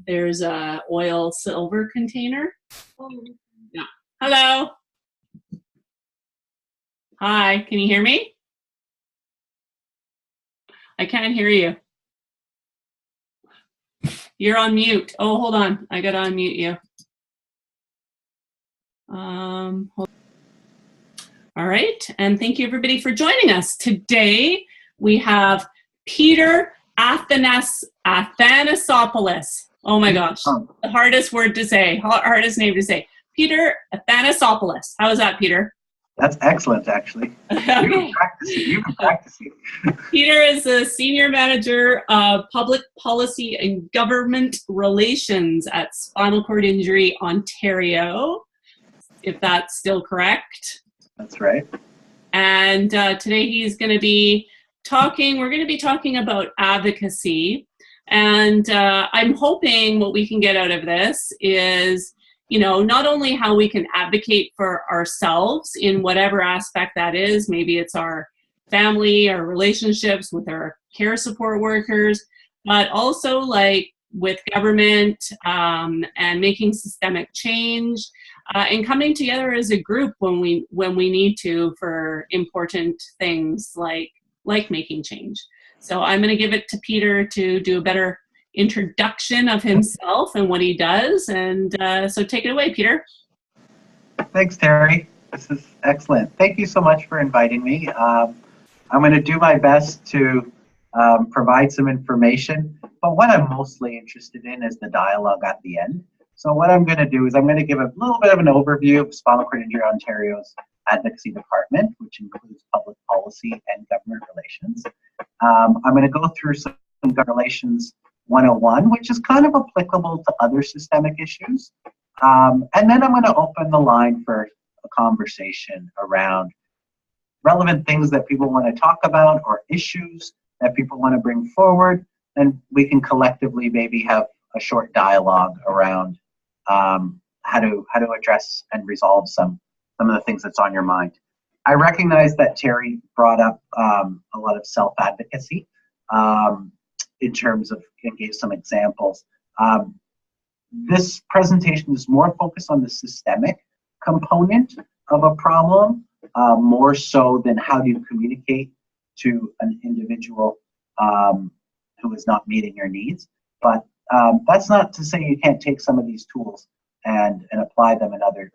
There's a oil silver container. Yeah. Hello. Hi, can you hear me? I can't hear you. You're on mute. Oh, hold on. I gotta unmute you. All right, and thank you everybody for joining us. Today we have Peter Athanasopoulos. Oh my gosh, the hardest word to say, hardest name to say. Peter Athanasopoulos. How is that, Peter? That's excellent, actually. Okay. You've been practicing. Peter is the Senior Manager of Public Policy and Government Relations at Spinal Cord Injury Ontario, if that's still correct. That's right. And today he's going to be we're going to be talking about advocacy. And I'm hoping what we can get out of this is, you know, not only how we can advocate for ourselves in whatever aspect that is, maybe it's our family, our relationships with our care support workers, but also like with government and making systemic change and coming together as a group when we need to for important things like making change. So I'm going to give it to Peter to do a better introduction of himself and what he does. And so take it away, Peter. Thanks, Terry. This is excellent. Thank you so much for inviting me. I'm going to do my best to provide some information, but what I'm mostly interested in is the dialogue at the end. So what I'm going to do is I'm going to give a little bit of an overview of Spinal Cord Injury Ontario's Advocacy Department, which includes public policy and government relations. I'm going to go through some government relations 101, which is kind of applicable to other systemic issues. And then I'm going to open the line for a conversation around relevant things that people want to talk about or issues that people want to bring forward. And we can collectively maybe have a short dialogue around how to address and resolve some of the things that's on your mind. I recognize that Terry brought up a lot of self-advocacy in terms of, and gave some examples. This presentation is more focused on the systemic component of a problem, more so than how do you communicate to an individual who is not meeting your needs. But that's not to say you can't take some of these tools and apply them in other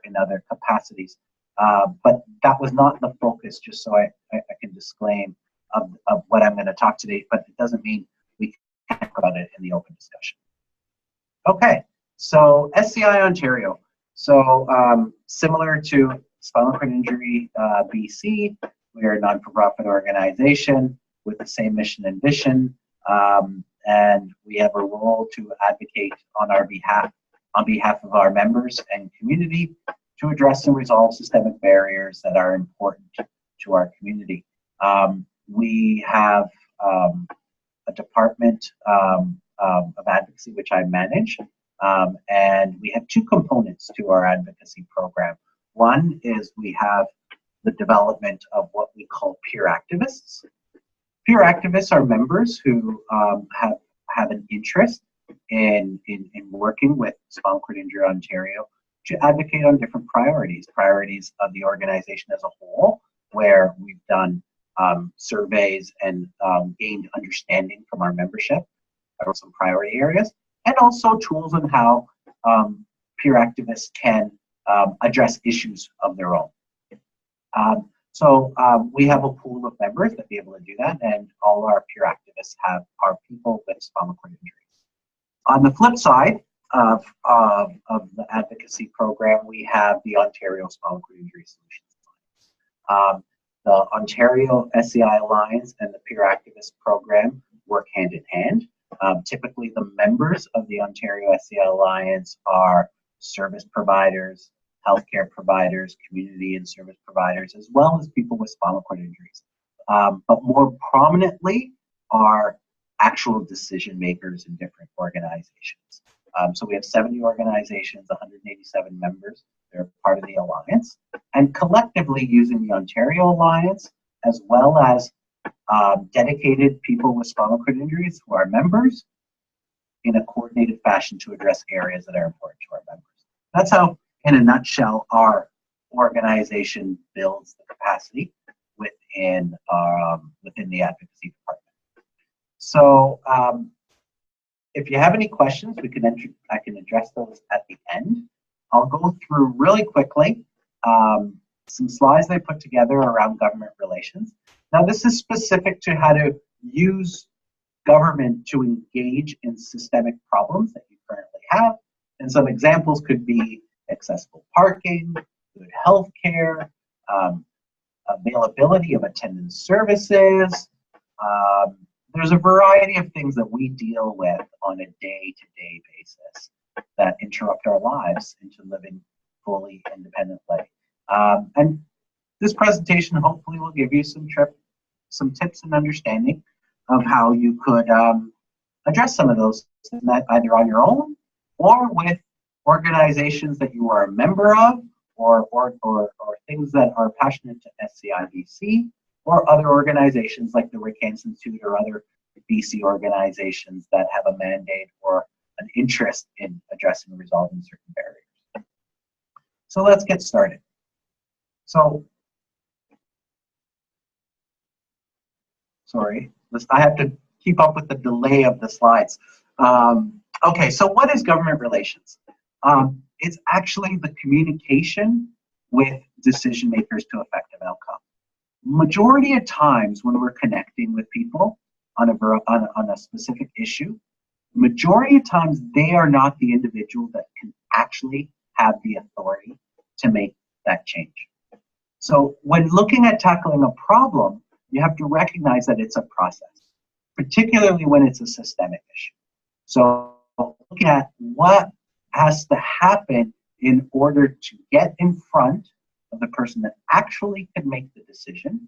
capacities. But that was not the focus, just so I can disclaim of what I'm going to talk today, but it doesn't mean we can't talk about it in the open discussion. Okay, so SCI Ontario. So similar to Spinal Cord Injury BC, we are a non-for-profit organization with the same mission and vision, and we have a role to advocate on behalf of our members and community to address and resolve systemic barriers that are important to our community. We have a department of advocacy, which I manage, and we have two components to our advocacy program. One is we have the development of what we call peer activists. Peer activists are members who have an interest in working with Spinal Cord Injury Ontario to advocate on different priorities of the organization as a whole, where we've done surveys and gained understanding from our membership of some priority areas, and also tools on how peer activists can address issues of their own. So we have a pool of members that be able to do that, and all our peer activists are people with spinal cord injuries. On the flip side of the advocacy program, we have the Ontario Spinal Cord Injury Solutions Alliance. The Ontario SCI Alliance and the Peer Activist Program work hand in hand. Typically, the members of the Ontario SCI Alliance are service providers, healthcare providers, community and service providers, as well as people with spinal cord injuries. But more prominently are actual decision makers in different organizations. So we have 70 organizations, 187 members. They're part of the Alliance. And collectively using the Ontario Alliance, as well as dedicated people with spinal cord injuries who are members, in a coordinated fashion to address areas that are important to our members. That's how, in a nutshell, our organization builds the capacity within the advocacy department. So if you have any questions, I can address those at the end. I'll go through really quickly some slides I put together around government relations. Now, this is specific to how to use government to engage in systemic problems that you currently have. And some examples could be accessible parking, good health care, availability of attendance services. There's a variety of things that we deal with on a day-to-day basis that interrupt our lives into living fully independently. And this presentation hopefully will give you some tips and understanding of how you could address some of those either on your own or with organizations that you are a member of, or things that are passionate to SCI BC, or other organizations like the Rick Hansen Institute or other BC organizations that have a mandate or an interest in addressing and resolving certain barriers. So let's get started. So, sorry, I have to keep up with the delay of the slides. Okay, so what is government relations? It's actually the communication with decision makers to effective outcome. Majority of times when we're connecting with people on a specific issue, majority of times they are not the individual that can actually have the authority to make that change. So when looking at tackling a problem, you have to recognize that it's a process, particularly when it's a systemic issue. So looking at what has to happen in order to get in front of the person that actually can make the decision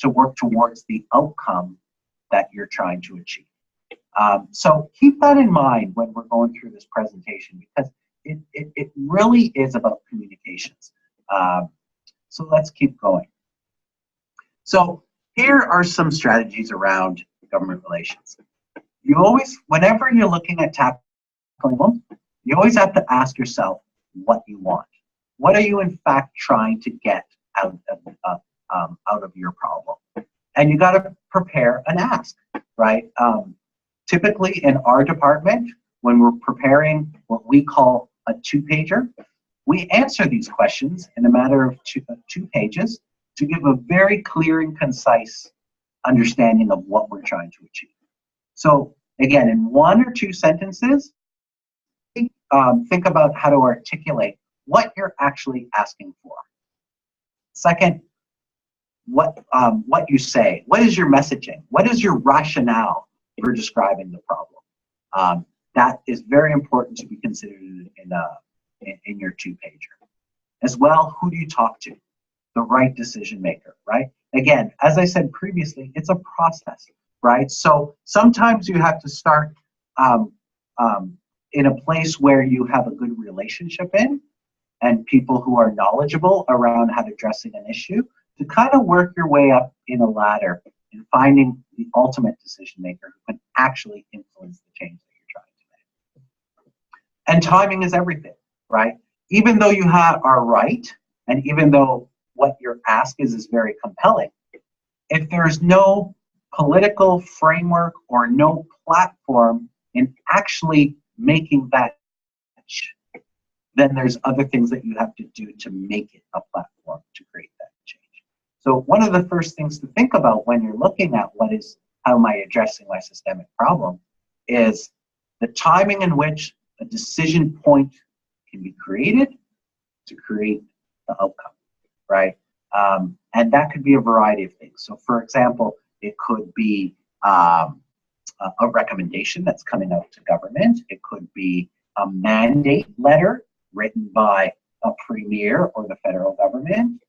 to work towards the outcome that you're trying to achieve. So keep that in mind when we're going through this presentation, because it really is about communications. So let's keep going. So here are some strategies around government relations. You always, whenever you're looking at tackling them, you always have to ask yourself what you want. What are you in fact trying to get out of your problem? And you got to prepare an ask, right? Typically in our department, when we're preparing what we call a two-pager, we answer these questions in a matter of two pages to give a very clear and concise understanding of what we're trying to achieve. So again, in one or two sentences, think about how to articulate what you're actually asking for. Second, what you say. What is your messaging? What is your rationale for describing the problem? That is very important to be considered in your two-pager. As well, who do you talk to? The right decision maker, right? Again, as I said previously, it's a process, right? So sometimes you have to start in a place where you have a good relationship in, and people who are knowledgeable around how to addressing an issue, to kind of work your way up in a ladder and finding the ultimate decision maker who can actually influence the change that you're trying to make. And timing is everything, right? Even though you are right, and even though what your ask is very compelling, if there's no political framework or no platform in actually making that change, then there's other things that you have to do to make it a platform to create that change. So one of the first things to think about when you're looking at how am I addressing my systemic problem is the timing in which a decision point can be created to create the outcome, right? And that could be a variety of things. So for example, it could be a recommendation that's coming out to government. It could be a mandate letter written by a premier or the federal government.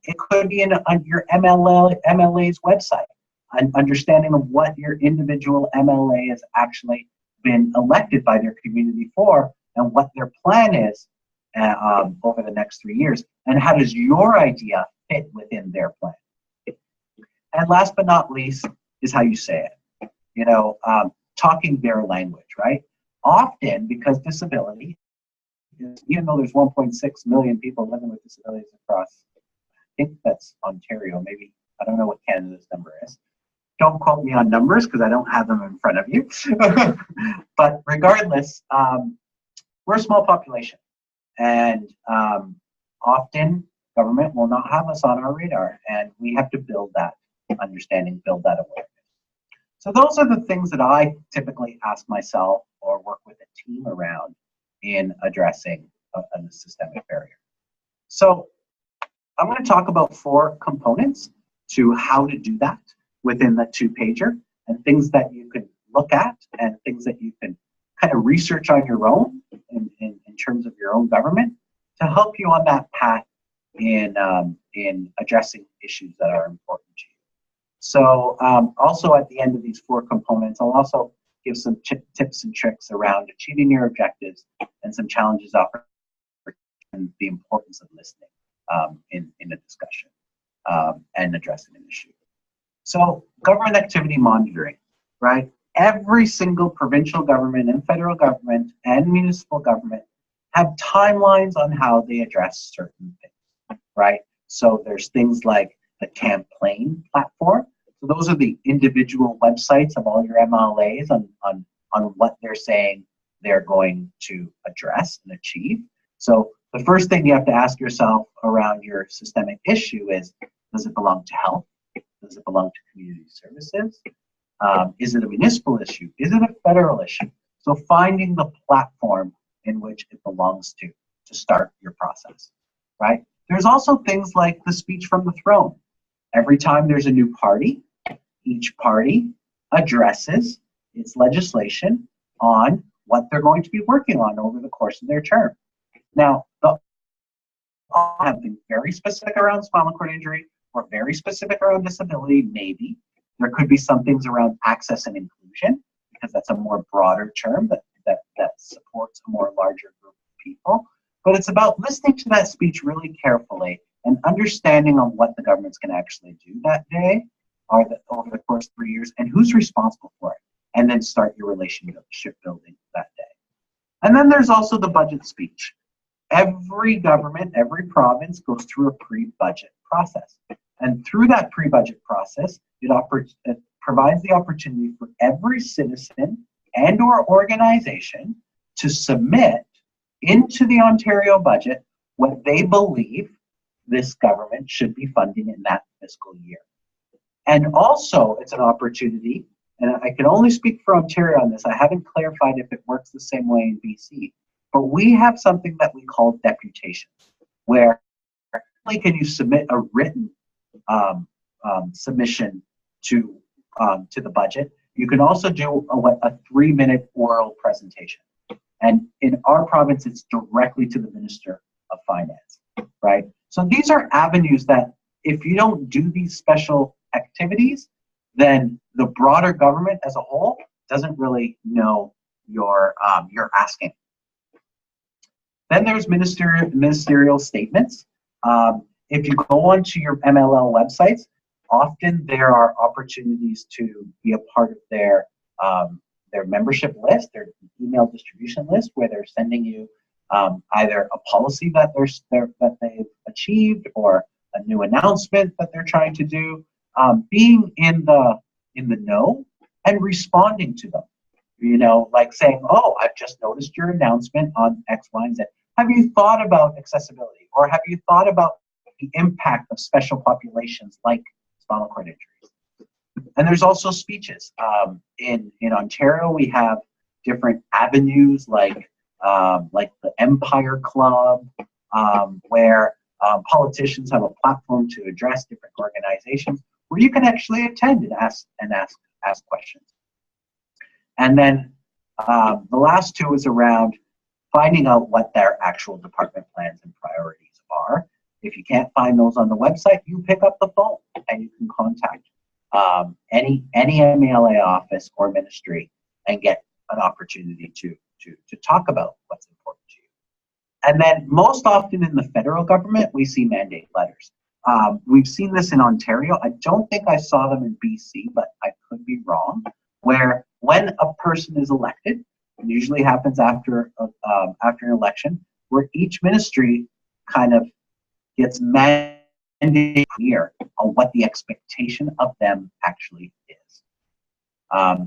It could be on your MLA's website, an understanding of what your individual MLA has actually been elected by their community for, and what their plan is over the next 3 years, and how does your idea fit within their plan. And last but not least is how you say it. You know, talking their language, right? often because disability, even though there's 1.6 million people living with disabilities across, I think that's Ontario, maybe, I don't know what Canada's number is. Don't quote me on numbers because I don't have them in front of you. But regardless, we're a small population, and often government will not have us on our radar, and we have to build that understanding, build that awareness. So those are the things that I typically ask myself or work with a team around in addressing a systemic barrier. So I'm going to talk about 4 components to how to do that within the 2-pager, and things that you can look at and things that you can kind of research on your own in terms of your own government to help you on that path in addressing issues that are important to you. So also at the end of these 4 components, I'll also give some tips and tricks around achieving your objectives and some challenges and the importance of listening in a discussion and addressing an issue. So government activity monitoring, right? Every single provincial government and federal government and municipal government have timelines on how they address certain things, right? So there's things like the campaign platform. So those are the individual websites of all your MLAs on what they're saying they're going to address and achieve. So the first thing you have to ask yourself around your systemic issue is, does it belong to health? Does it belong to community services? Is it a municipal issue? Is it a federal issue? So finding the platform in which it belongs to start your process, right? There's also things like the speech from the throne. Every time there's a new party, each party addresses its legislation on what they're going to be working on over the course of their term. Now, have been very specific around spinal cord injury or very specific around disability, maybe. There could be some things around access and inclusion, because that's a more broader term that supports a more larger group of people. But it's about listening to that speech really carefully and understanding on what the government's going to actually do that day or over the course of 3 years and who's responsible for it. And then start your relationship building that day. And then there's also the budget speech. Every government, every province goes through a pre-budget process. And through that pre-budget process, it provides the opportunity for every citizen and or organization to submit into the Ontario budget what they believe this government should be funding in that fiscal year. And also, it's an opportunity, and I can only speak for Ontario on this, I haven't clarified if it works the same way in BC, but we have something that we call deputations, where not only can you submit a written submission to the budget, you can also do a 3-minute oral presentation. And in our province, it's directly to the Minister of Finance, right? So these are avenues that if you don't do these special activities, then the broader government as a whole doesn't really know you're asking. Then there's ministerial statements. If you go onto your MLL websites, often there are opportunities to be a part of their membership list, their email distribution list, where they're sending you either a policy that they've achieved or a new announcement that they're trying to do. Being in the know and responding to them. You know, like saying, oh, I've just noticed your announcement on X, Y, and Z. Have you thought about accessibility? Or have you thought about the impact of special populations like spinal cord injuries? And there's also speeches. In Ontario, we have different avenues like the Empire Club, where politicians have a platform to address different organizations where you can actually attend and ask questions. And then the last 2 is around finding out what their actual department plans and priorities are. If you can't find those on the website, you pick up the phone and you can contact any MLA office or ministry and get an opportunity to talk about what's important to you. And then most often in the federal government, we see mandate letters. We've seen this in Ontario. I don't think I saw them in BC, but I could be wrong, where when a person is elected, It usually happens after an election, where each ministry kind of gets mandated clear on what the expectation of them actually is.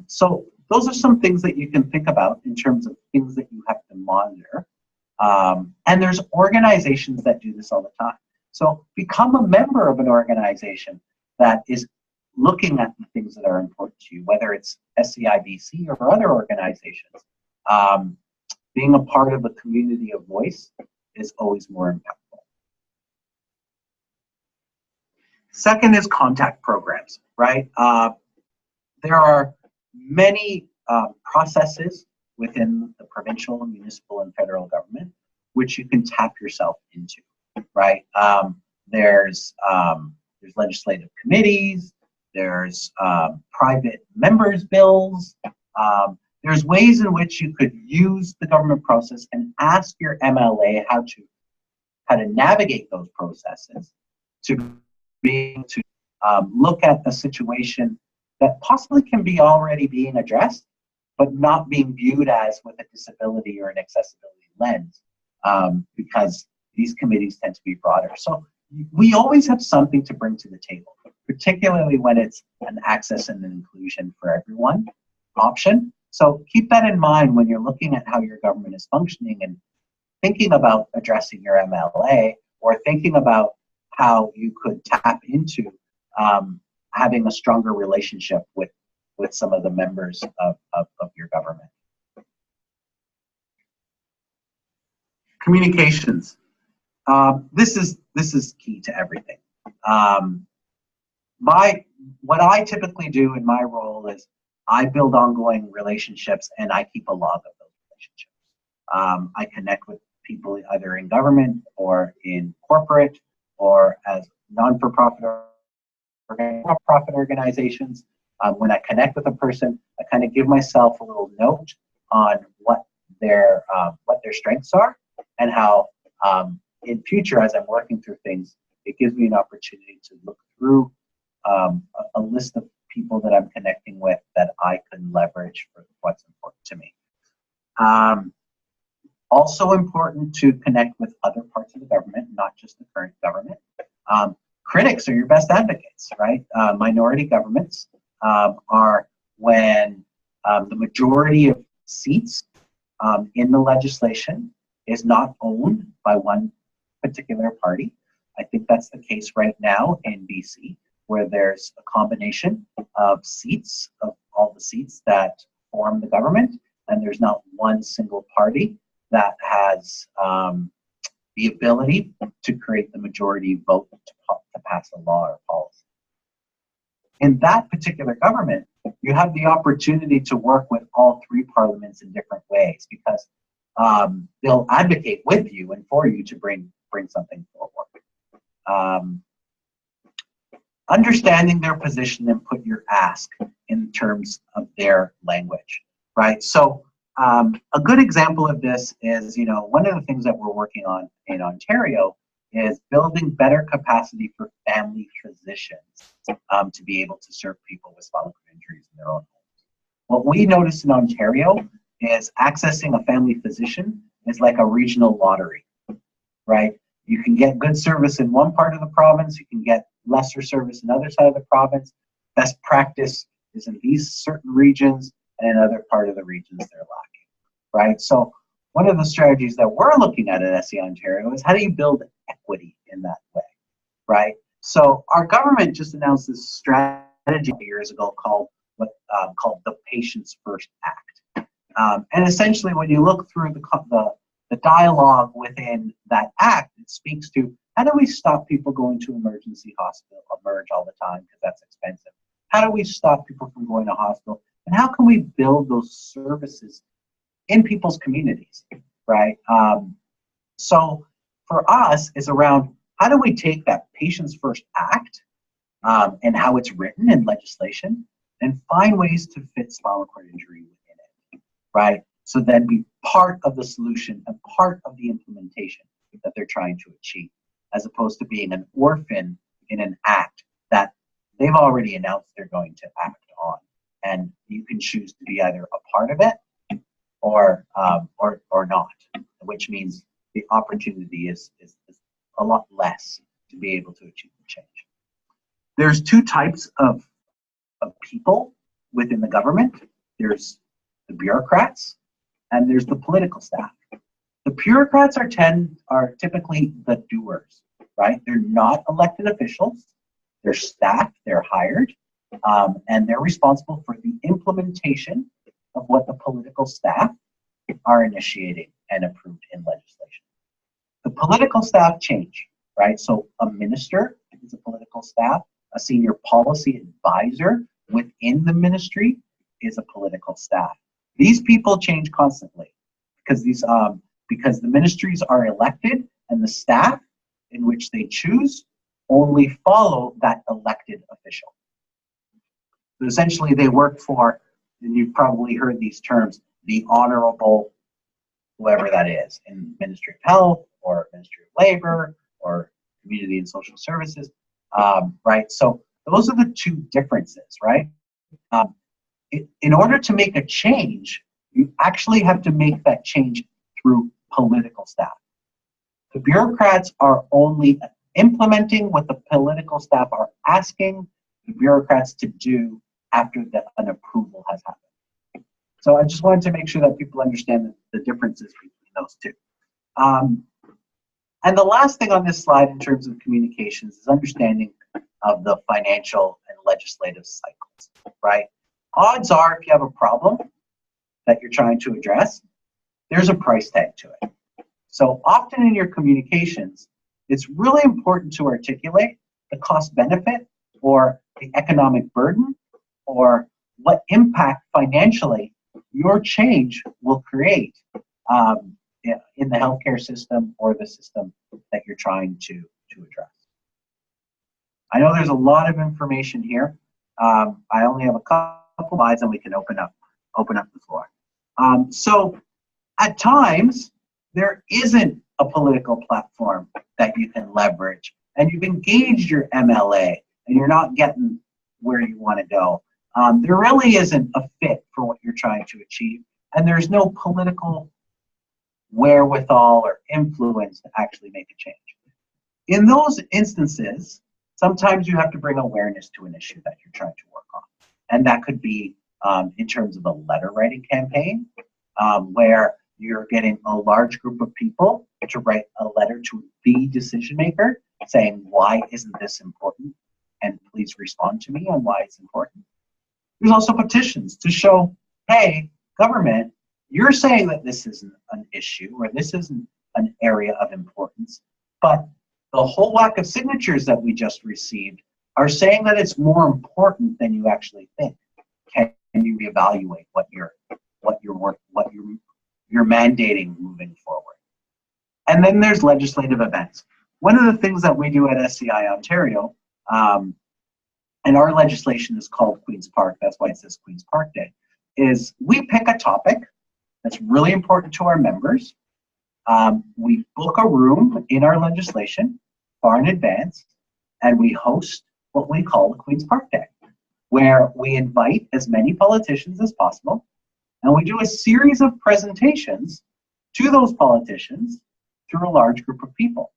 So those are some things that you can think about in terms of things that you have to monitor. And there's organizations that do this all the time. So become a member of an organization that is looking at the things that are important to you, whether it's SCI or other organizations. Being a part of a community of voice is always more impactful. Second is contact programs, right? There are many processes within the provincial, municipal, and federal government which you can tap yourself into, right? There's legislative committees, there's private members' bills, there's ways in which you could use the government process and ask your MLA how to navigate those processes to be able to look at the situation that possibly can be already being addressed, but not being viewed as with a disability or an accessibility lens, because these committees tend to be broader. So we always have something to bring to the table, particularly when it's an access and an inclusion for everyone option. So keep that in mind when you're looking at how your government is functioning and thinking about addressing your MLA, or thinking about how you could tap into having a stronger relationship with some of the members of your government. Communications. This is key to everything. What I typically do in my role is I build ongoing relationships and I keep a log of those relationships. I connect with people either in government or in corporate or as non-for-profit organizations. When I connect with a person, I kind of give myself a little note on what their strengths are, and how in future, as I'm working through things, it gives me an opportunity to look through a list of people that I'm connecting with that I can leverage for what's important to me. Also important to connect with other parts of the government, not just the current government. Critics are your best advocates, right? Minority governments are when the majority of seats in the legislation is not owned by one particular party. I think that's the case right now in BC, where there's a combination of seats, of all the seats that form the government, and there's not one single party that has the ability to create the majority vote to pass a law or policy. In that particular government, you have the opportunity to work with all three parliaments in different ways, because they'll advocate with you and for you to bring something forward. Understanding their position and put your ask in terms of their language, right? So a good example of this is, one of the things that we're working on in Ontario is building better capacity for family physicians to be able to serve people with spinal cord injuries in their own homes. What we noticed in Ontario is accessing a family physician is like a regional lottery, right? You can get good service in one part of the province, you can get lesser service in another side of the province. Best practice is in these certain regions, and in other part of the regions they're lacking, right? So one of the strategies that we're looking at SCI Ontario is how do you build equity in that way, right? So our government just announced this strategy years ago called the Patients First Act. And essentially when you look through the dialogue within that act, it speaks to how do we stop people going to emergency hospital, emerge all the time because that's expensive? How do we stop people from going to hospital? And how can we build those services in people's communities, right? So for us, it's around how do we take that Patients First Act and how it's written in legislation and find ways to fit spinal cord injury within it, right? So then be part of the solution and part of the implementation that they're trying to achieve, as opposed to being an orphan in an act that they've already announced they're going to act on. And you can choose to be either a part of it or not, which means the opportunity is a lot less to be able to achieve the change. There's two types of people within the government. There's the bureaucrats and there's the political staff. The bureaucrats are typically the doers, right? They're not elected officials. They're staff, they're hired, and they're responsible for the implementation of what the political staff are initiating and approved in legislation. The political staff change, right? So a minister is a political staff, a senior policy advisor within the ministry is a political staff. These people change constantly because because the ministries are elected and the staff in which they choose only follow that elected official. So essentially they work for, and you've probably heard these terms, the honorable whoever that is in Ministry of Health or Ministry of Labor or Community and Social Services, right? So those are the two differences, right? In order to make a change, you actually have to make that change through political staff. The bureaucrats are only implementing what the political staff are asking the bureaucrats to do after an approval has happened. So I just wanted to make sure that people understand the differences between those two. And the last thing on this slide in terms of communications is understanding of the financial and legislative cycles, right? Odds are if you have a problem that you're trying to address, there's a price tag to it. So often in your communications, it's really important to articulate the cost benefit or the economic burden or what impact financially your change will create in the healthcare system or the system that you're trying to address. I know there's a lot of information here. I only have a couple slides and we can open up the floor. So at times, there isn't a political platform that you can leverage and you've engaged your MLA and you're not getting where you want to go. There really isn't a fit for what you're trying to achieve, and there's no political wherewithal or influence to actually make a change. In those instances, sometimes you have to bring awareness to an issue that you're trying to work on. And that could be in terms of a letter writing campaign, where you're getting a large group of people to write a letter to the decision maker saying, why isn't this important? And please respond to me on why it's important. There's also petitions to show, hey, government, you're saying that this isn't an issue or this isn't an area of importance, but the whole whack of signatures that we just received are saying that it's more important than you actually think. Can you reevaluate what you're mandating moving forward? And then there's legislative events. One of the things that we do at SCI Ontario, and our legislation is called Queen's Park, that's why it says Queen's Park Day, is we pick a topic that's really important to our members. We book a room in our legislation far in advance, and we host what we call the Queen's Park Day, where we invite as many politicians as possible, and we do a series of presentations to those politicians through a large group of people.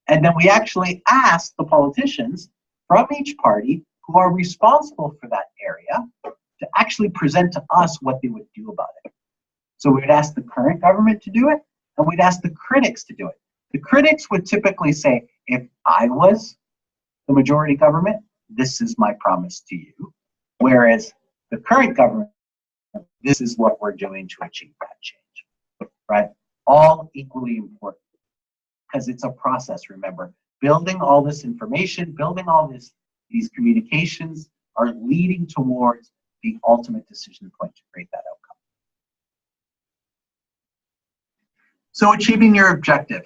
And then we actually ask the politicians from each party who are responsible for that area to actually present to us what they would do about it. So we'd ask the current government to do it, and we'd ask the critics to do it. The critics would typically say, if I was the majority government, this is my promise to you. Whereas the current government, this is what we're doing to achieve that change, right? All equally important, because it's a process, remember. Building all this information, building all these communications are leading towards the ultimate decision point to create that outcome. So achieving your objective.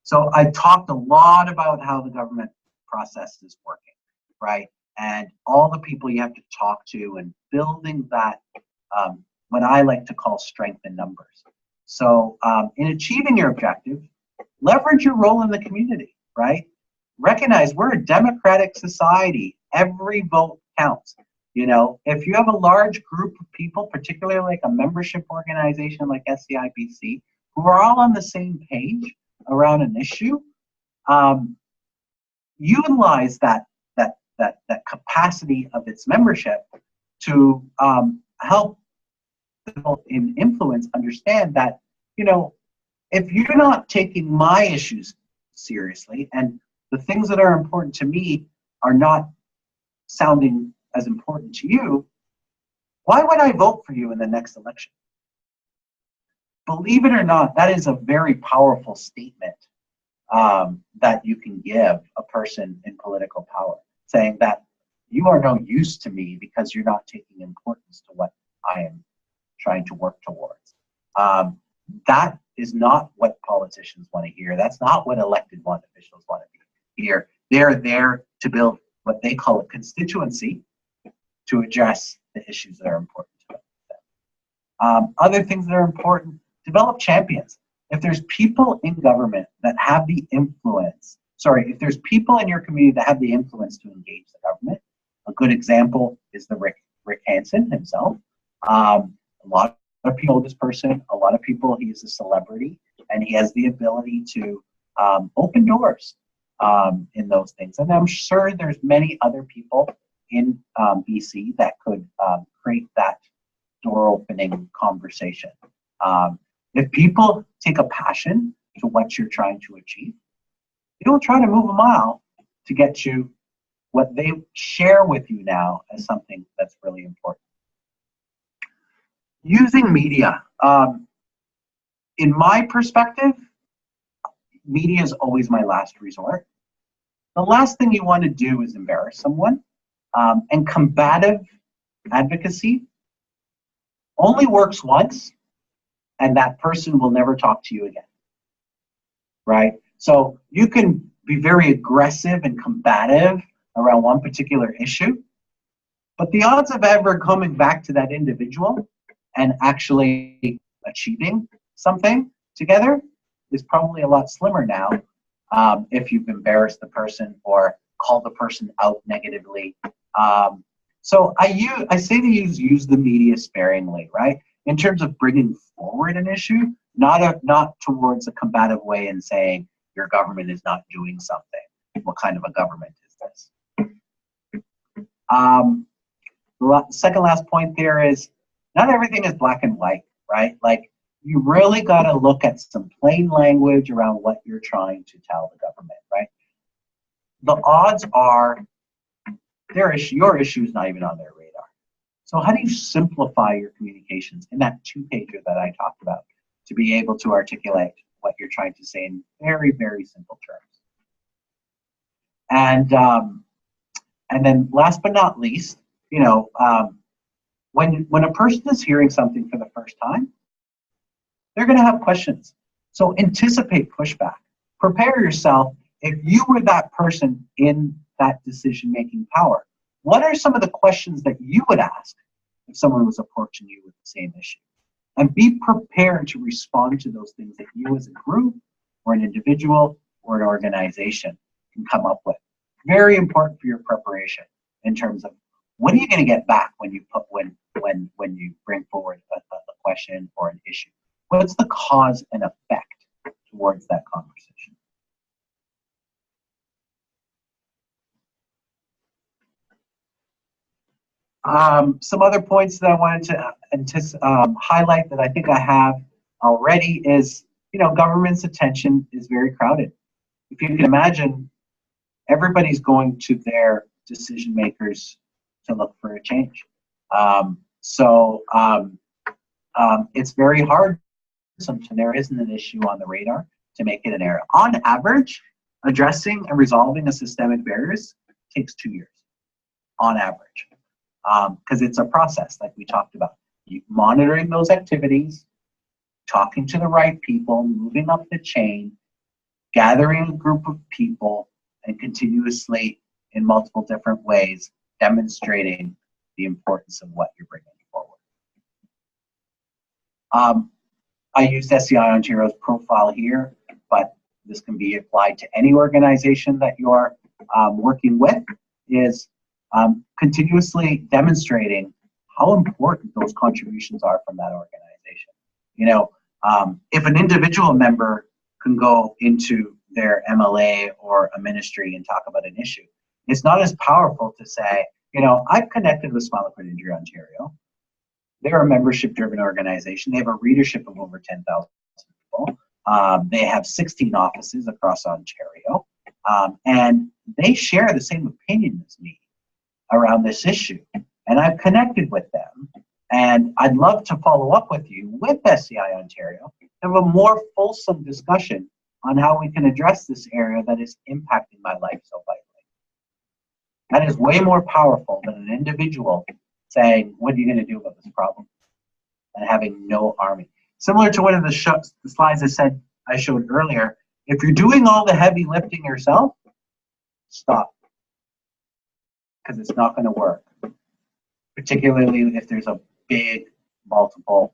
So I talked a lot about how the government process is working, right? And all the people you have to talk to and building that, what I like to call strength in numbers. So in achieving your objective, leverage your role in the community, right? Recognize we're a democratic society. Every vote counts. You know, if you have a large group of people, particularly like a membership organization like SCI who are all on the same page around an issue, utilize that capacity of its membership to help people in influence understand that, you know, if you're not taking my issues seriously and the things that are important to me are not sounding as important to you, why would I vote for you in the next election? Believe it or not, that is a very powerful statement that you can give a person in political power, saying that you are no use to me because you're not taking importance to what I am trying to work towards. That is not what politicians want to hear. That's not what elected officials want to hear. They're there to build what they call a constituency to address the issues that are important to them. Other things that are important, develop champions. If there's people in government that have the influence, if there's people in your community that have the influence to engage the government, a good example is the Rick Hansen himself. A lot of people know this person, a lot of people, he's a celebrity, and he has the ability to open doors in those things. And I'm sure there's many other people in BC that could create that door opening conversation. If people take a passion to what you're trying to achieve, they will try to move a mile to get you what they share with you now as something that's really important. Using media. In my perspective, media is always my last resort. The last thing you want to do is embarrass someone. And combative advocacy only works once, and that person will never talk to you again, right? So you can be very aggressive and combative around one particular issue, but the odds of ever coming back to that individual and actually achieving something together is probably a lot slimmer now if you've embarrassed the person or called the person out negatively. So I say to use the media sparingly, right? In terms of bringing forward an issue, not towards a combative way and saying your government is not doing something. What kind of a government is this? The second last point there is not everything is black and white, right? Like you really got to look at some plain language around what you're trying to tell the government, right? The odds are your issue is not even on their radar. So how do you simplify your communications in that two-pager that I talked about to be able to articulate what you're trying to say in very, very simple terms? And then last but not least, you know, when a person is hearing something for the first time, they're going to have questions. So anticipate pushback. Prepare yourself. If you were that person in that decision-making power, what are some of the questions that you would ask if someone was approaching you with the same issue? And be prepared to respond to those things that you as a group or an individual or an organization can come up with. Very important for your preparation in terms of what are you going to get back when you bring forward a question or an issue? What's the cause and effect towards that conversation? Some other points that I wanted to highlight that I think I have already is, you know, government's attention is very crowded. If you can imagine, everybody's going to their decision makers to look for a change. It's very hard. Sometimes there isn't an issue on the radar to make it an area. On average, addressing and resolving a systemic barriers takes 2 years, on average. Because it's a process, like we talked about. Monitoring those activities, talking to the right people, moving up the chain, gathering a group of people, and continuously, in multiple different ways, demonstrating the importance of what you're bringing forward. I used SCI Ontario's profile here, but this can be applied to any organization that you're working with. Is continuously demonstrating how important those contributions are from that organization. You know, if an individual member can go into their MLA or a ministry and talk about an issue, it's not as powerful to say, you know, I've connected with Spinal Cord Injury Ontario. They're a membership-driven organization. They have a readership of over 10,000 people. They have 16 offices across Ontario, and they share the same opinion as me around this issue. And I've connected with them, and I'd love to follow up with you with SCI Ontario to have a more fulsome discussion on how we can address this area that is impacting my life so vitally. That is way more powerful than an individual saying, what are you going to do about this problem? And having no army. Similar to one of the slides I showed earlier, if you're doing all the heavy lifting yourself, stop. Because it's not going to work. Particularly if there's a big, multiple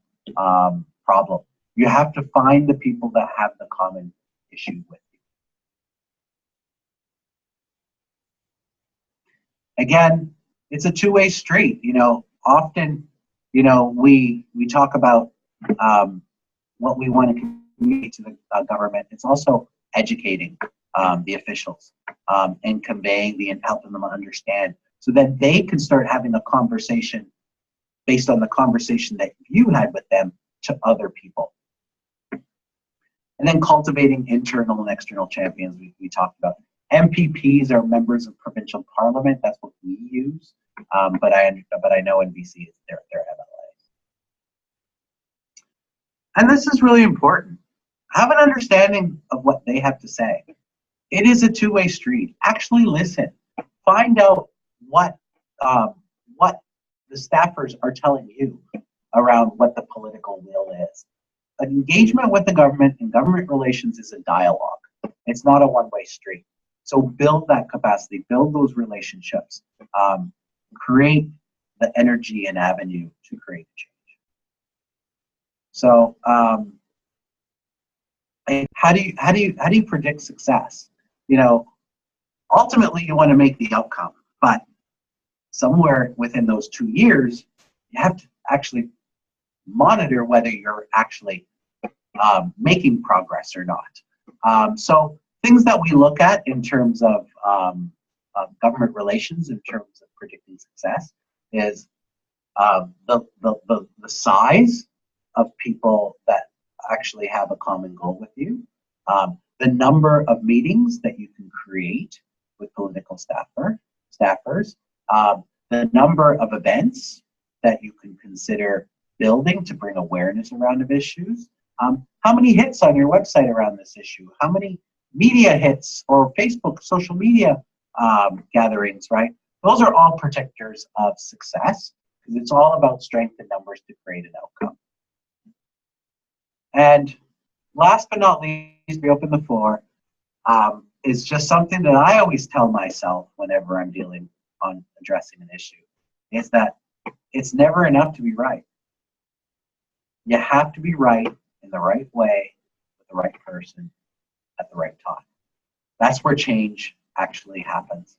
problem. You have to find the people that have the common issue with you. Again, it's a two-way street. You know, often, you know, we talk about what we want to communicate to the government. It's also educating the officials and conveying and helping them understand so that they can start having a conversation based on the conversation that you had with them to other people. And then cultivating internal and external champions we talked about. MPPs are members of provincial parliament. That's what we use. But I know in BC they're MLAs. And this is really important. Have an understanding of what they have to say. It is a two-way street. Actually listen. Find out what the staffers are telling you around what the political will is. An engagement with the government and government relations is a dialogue. It's not a one-way street. So build that capacity, build those relationships, create the energy and avenue to create change. So how do you predict success? You know, ultimately you want to make the outcome, but somewhere within those 2 years, you have to actually monitor whether you're actually making progress or not. So things that we look at in terms of government relations, in terms of predicting success, is the size of people that actually have a common goal with you, the number of meetings that you can create with political staffers, the number of events that you can consider building to bring awareness around of issues, how many hits on your website around this issue, how many media hits or Facebook social media gatherings, right? Those are all predictors of success because it's all about strength in numbers to create an outcome. And last but not least, we open the floor, is just something that I always tell myself whenever I'm dealing on addressing an issue, is that it's never enough to be right. You have to be right in the right way with the right person at the right time. That's where change actually happens,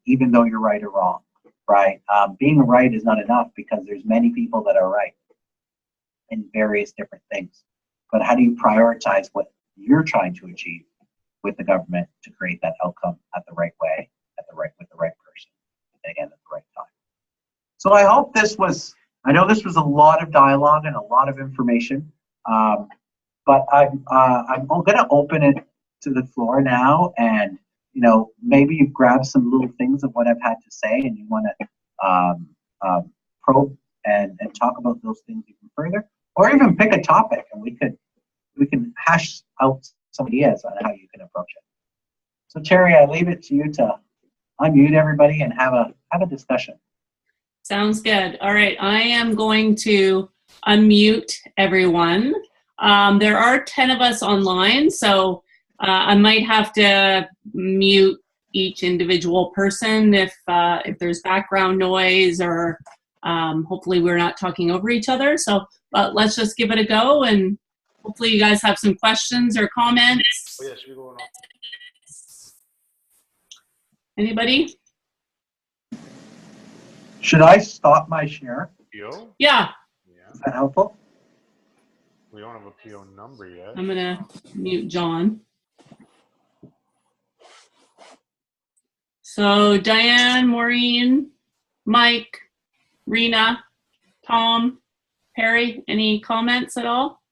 even though you're right or wrong, right? Being right is not enough because there's many people that are right in various different things. But how do you prioritize what you're trying to achieve with the government to create that outcome at the right way, with the right person, and again, at the right time? So I hope I know this was a lot of dialogue and a lot of information, but I'm going to open it to the floor now, and you know, maybe you've grabbed some little things of what I've had to say, and you want to probe and talk about those things even further, or even pick a topic, and we can hash out some ideas on how you can approach it. So Terry, I leave it to you to unmute everybody and have a discussion. Sounds good. All right, I am going to unmute everyone. There are 10 of us online, so I might have to mute each individual person if there's background noise, or hopefully we're not talking over each other. So let's just give it a go, and hopefully you guys have some questions or comments. Oh, yes, we're going on. Anybody? Should I stop my share? PO? Yeah, Yeah. Is that helpful? We don't have a PO number yet. I'm gonna mute John. So Diane, Maureen, Mike, Rena, Tom, Perry, any comments at all?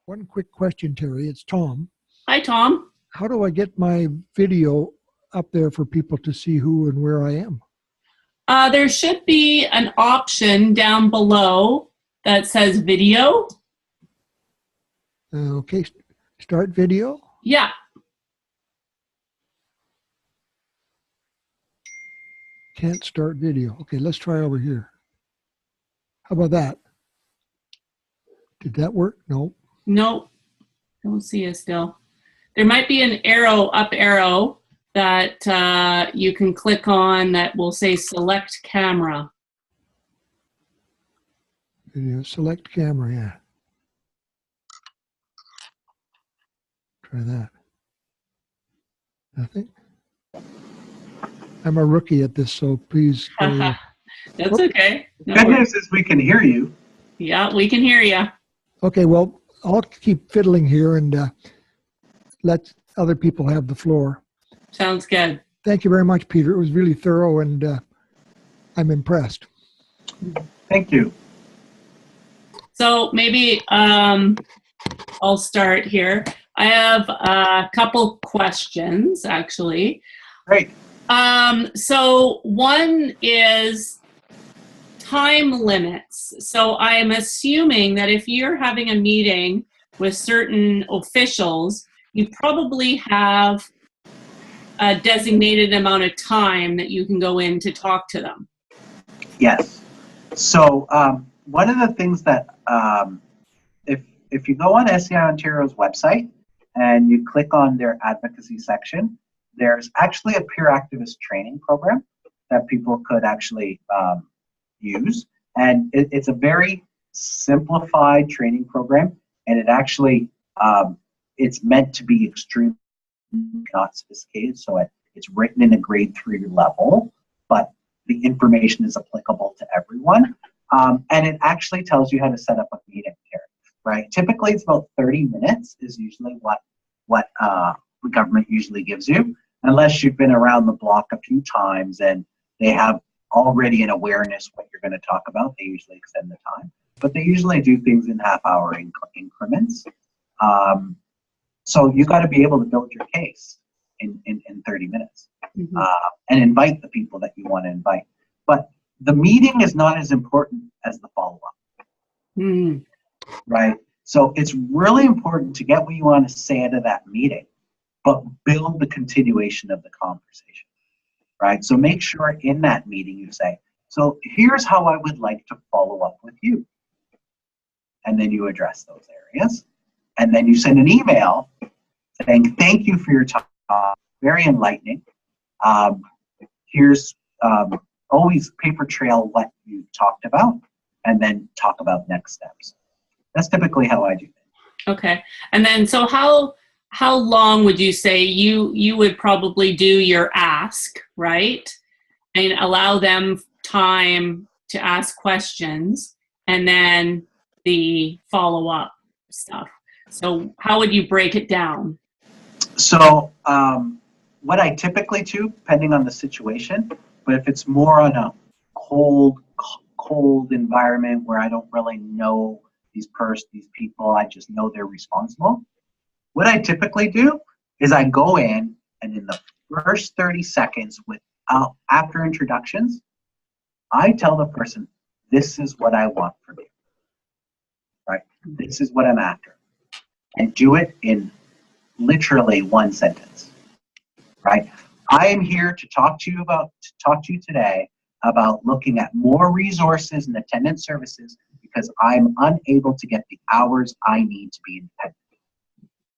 One quick question, Terry. It's Tom. Hi, Tom. How do I get my video up there for people to see who and where I am? There should be an option down below that says video. Okay, start video. Yeah. Can't start video. Okay, let's try over here. How about that? Did that work? No. Nope. Don't see it still. There might be an arrow, up arrow, that you can click on that will say select camera. Video, select camera, yeah. Try that. Nothing? I'm a rookie at this, so please. That's okay. No Good worries. news is we can hear you. Yeah, we can hear you. Okay, well, I'll keep fiddling here and let other people have the floor. Sounds good. Thank you very much, Peter. It was really thorough, and I'm impressed. Thank you. So maybe I'll start here. I have a couple questions, actually. Great. So one is time limits. So I am assuming that if you're having a meeting with certain officials, you probably have a designated amount of time that you can go in to talk to them. Yes. So one of the things that if you go on SCI Ontario's website and you click on their advocacy section, there's actually a peer activist training program that people could actually use. And it's a very simplified training program, and it actually, it's meant to be extremely not sophisticated, so it's written in a grade 3 level, but the information is applicable to everyone. And it actually tells you how to set up a meeting here, right? Typically, it's about 30 minutes is usually what the government usually gives you, unless you've been around the block a few times and they have already an awareness what you're going to talk about. They usually extend the time, but they usually do things in half-hour increments. So you got to be able to build your case in 30 minutes and invite the people that you want to invite. But the meeting is not as important as the follow-up, right? So it's really important to get what you want to say out of that meeting, but build the continuation of the conversation, right? So make sure in that meeting you say, so here's how I would like to follow up with you. And then you address those areas. And then you send an email saying, thank you for your talk, very enlightening. Here's always paper trail what you talked about, and then talk about next steps. That's typically how I do it. Okay. And then, so how long would you say you would probably do your ask, right? And allow them time to ask questions, and then the follow-up stuff. So how would you break it down? So what I typically do, depending on the situation, but if it's more on a cold environment where I don't really know these people, I just know they're responsible. What I typically do is I go in, and in the first 30 seconds after introductions, I tell the person, this is what I want from you, right? This is what I'm after. And do it in literally one sentence, right? I am here to talk to you today about looking at more resources and attendance services because I'm unable to get the hours I need to be independent.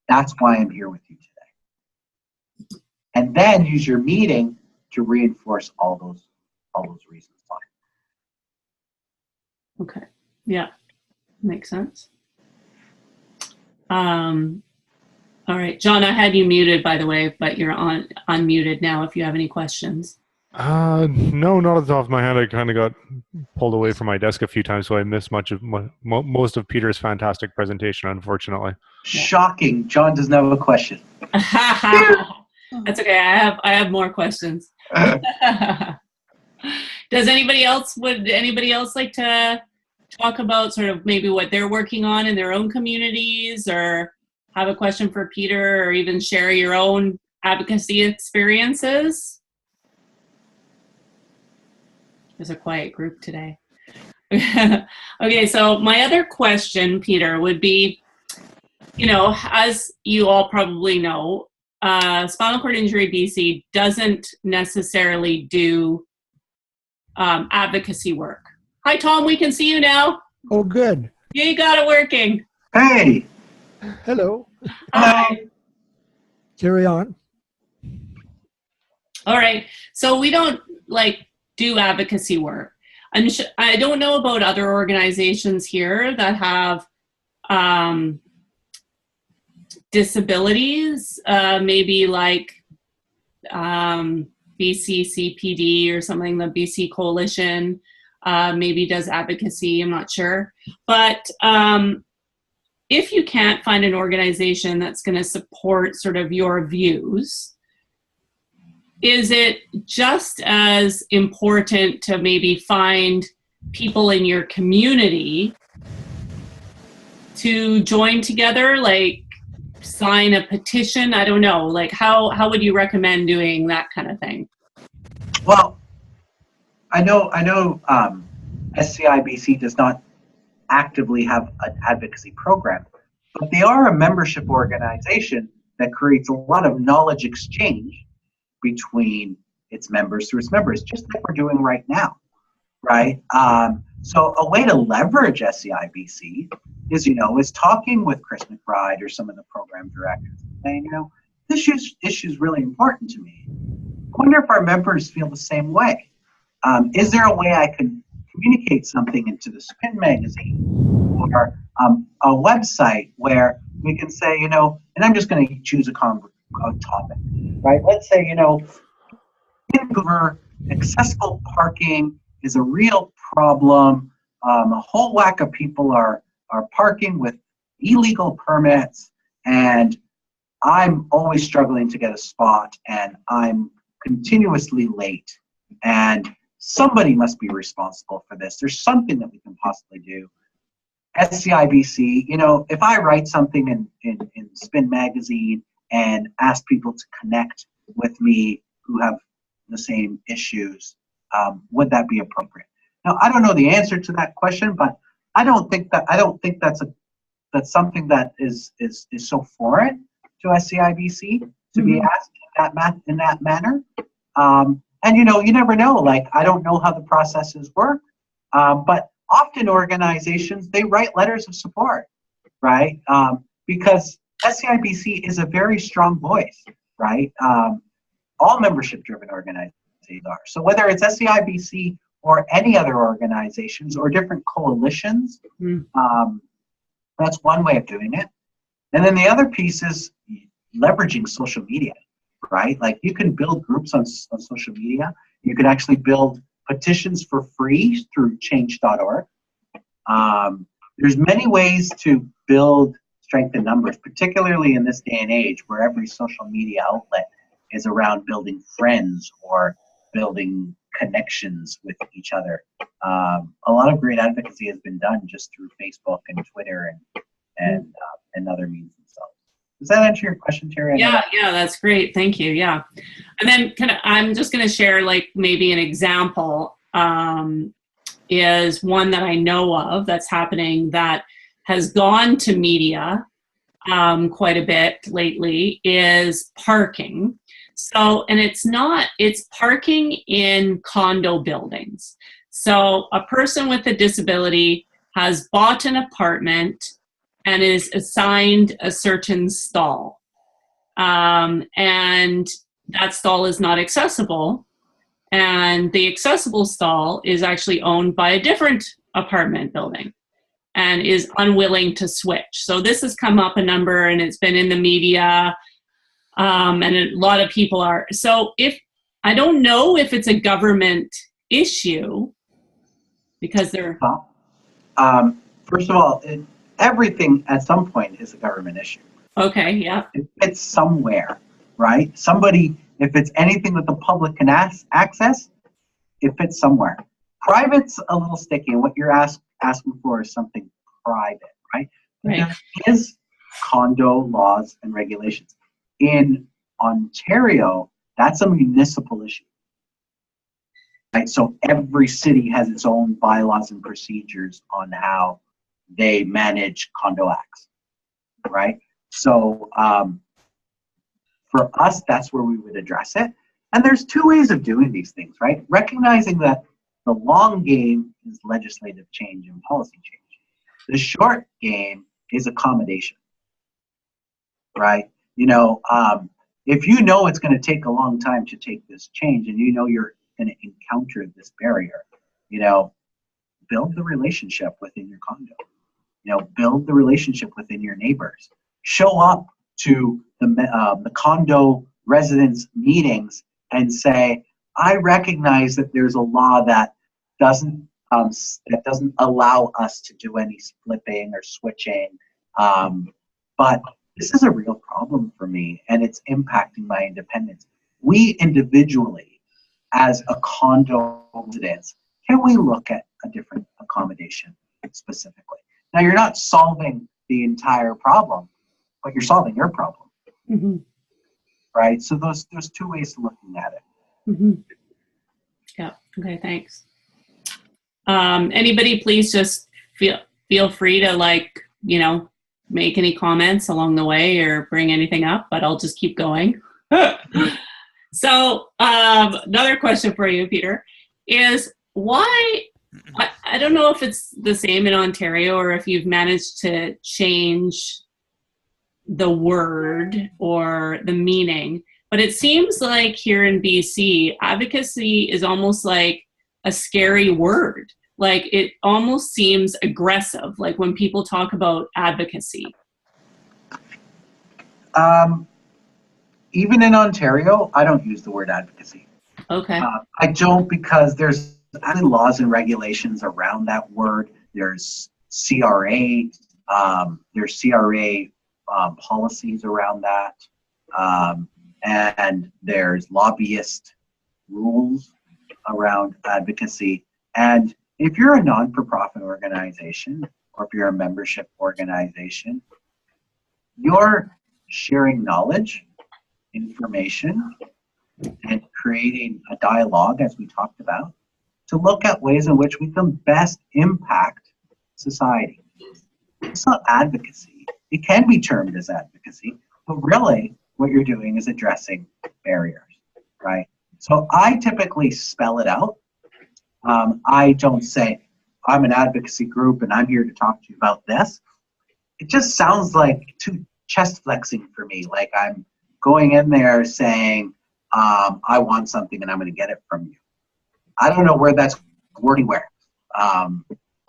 That's why I'm here with you today. And then use your meeting to reinforce all those reasons why. Okay. Yeah. Makes sense. All right, John, I had you muted, by the way, but you're unmuted now if you have any questions. No, not at the top of my head. I kind of got pulled away from my desk a few times, so I missed most of Peter's fantastic presentation, unfortunately. Shocking. John doesn't have a question. That's okay. I have more questions. Would anybody else like to talk about sort of maybe what they're working on in their own communities, or have a question for Peter, or even share your own advocacy experiences? There's a quiet group today. Okay, so my other question, Peter, would be, as you all probably know, Spinal Cord Injury BC doesn't necessarily do advocacy work. Hi, Tom, we can see you now. Oh, good. You got it working. Hey. Hello. Hi. Carry on. All right, so we don't do advocacy work. I don't know about other organizations here that have disabilities, maybe like BCCPD or something, the BC Coalition maybe does advocacy, I'm not sure. But if you can't find an organization that's going to support sort of your views, is it just as important to maybe find people in your community to join together, like sign a petition? I don't know, how would you recommend doing that kind of thing? Well, I know SCI BC does not actively have an advocacy program, but they are a membership organization that creates a lot of knowledge exchange between its members through its members, just like we're doing right now, right? So a way to leverage SCI BC is talking with Chris McBride or some of the program directors and saying, this issue is really important to me. I wonder if our members feel the same way. Is there a way I can communicate something into the Spin magazine or a website where we can say, and I'm just going to choose a topic, right? Let's say, in Vancouver, accessible parking is a real problem. A whole whack of people are parking with illegal permits, and I'm always struggling to get a spot, and I'm continuously late, and somebody must be responsible for this. There's something that we can possibly do. SCI BC, if I write something in Spin magazine and ask people to connect with me who have the same issues, would that be appropriate? Now, I don't know the answer to that question, but I don't think that's something that is so foreign to SCI BC to be asked in that manner. And you never know. I don't know how the processes work, but often organizations, they write letters of support, right? Because SCI BC is a very strong voice, right? All membership-driven organizations are. So whether it's SCI BC or any other organizations or different coalitions, that's one way of doing it. And then the other piece is leveraging social media, right? You can build groups on social media. You can actually build petitions for free through change.org. There's many ways to build strength in numbers, particularly in this day and age where every social media outlet is around building friends or building connections with each other. A lot of great advocacy has been done just through Facebook and Twitter and other means themselves. Does that answer your question, Terry? Yeah, that's great. Thank you. Yeah. And then I'm just going to share maybe an example is one that I know of that's happening that has gone to media quite a bit lately is parking. So, and it's parking in condo buildings. So a person with a disability has bought an apartment and is assigned a certain stall. And that stall is not accessible. And the accessible stall is actually owned by a different apartment building and is unwilling to switch. So this has come up a number and it's been in the media, and a lot of people are. So if I don't know if it's a government issue because they're. First of all, everything at some point is a government issue. Okay, yeah. It's somewhere, right? Somebody, if it's anything that the public can access, it fits somewhere. Private's a little sticky, and what you're asking for is something private, right? Right. There is condo laws and regulations. In Ontario, that's a municipal issue. Right? So every city has its own bylaws and procedures on how they manage condo acts, right? So for us, that's where we would address it. And there's two ways of doing these things, right? Recognizing that the long game is legislative change and policy change. The short game is accommodation, right? You know, if you know it's going to take a long time to take this change and you know you're going to encounter this barrier, you know, build the relationship within your condo. You know, build the relationship within your neighbors. Show up to the condo residents meetings and say, I recognize that there's a law that doesn't allow us to do any flipping or switching, but this is a real problem for me and it's impacting my independence. We individually, as a condo residents, can we look at a different accommodation specifically? Now, you're not solving the entire problem, but you're solving your problem, right? So there's two ways of looking at it. Yeah. Okay. Thanks. Anybody, please just feel free to, like, you know, make any comments along the way or bring anything up, but I'll just keep going. So another question for you, Peter, is why, I don't know if it's the same in Ontario or if you've managed to change the word or the meaning, but it seems like here in BC, advocacy is almost like a scary word. Like, it almost seems aggressive, like when people talk about advocacy. Even in Ontario, I don't use the word advocacy. Okay. I don't, because there's laws and regulations around that word. There's CRA, policies around that, and there's lobbyist rules around advocacy. And if you're a non-for-profit organization, or if you're a membership organization, you're sharing knowledge, information, and creating a dialogue, as we talked about, to look at ways in which we can best impact society. It's not advocacy. It can be termed as advocacy, but really what you're doing is addressing barriers, right? So I typically spell it out. I don't say, I'm an advocacy group and I'm here to talk to you about this. It just sounds like too chest flexing for me. Like I'm going in there saying, I want something and I'm going to get it from you. I don't know where that's working where,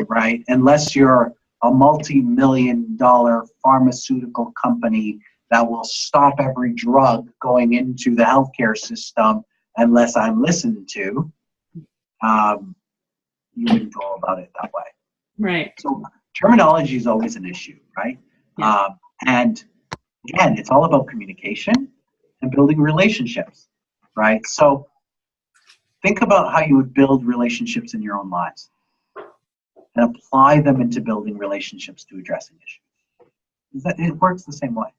right? Unless you're a multi-million-dollar pharmaceutical company that will stop every drug going into the healthcare system unless I'm listened to, you wouldn't go about it that way. Right. So terminology is always an issue, right? Yeah. And again, it's all about communication and building relationships, right? So think about how you would build relationships in your own lives and apply them into building relationships to addressing issues. It works the same way.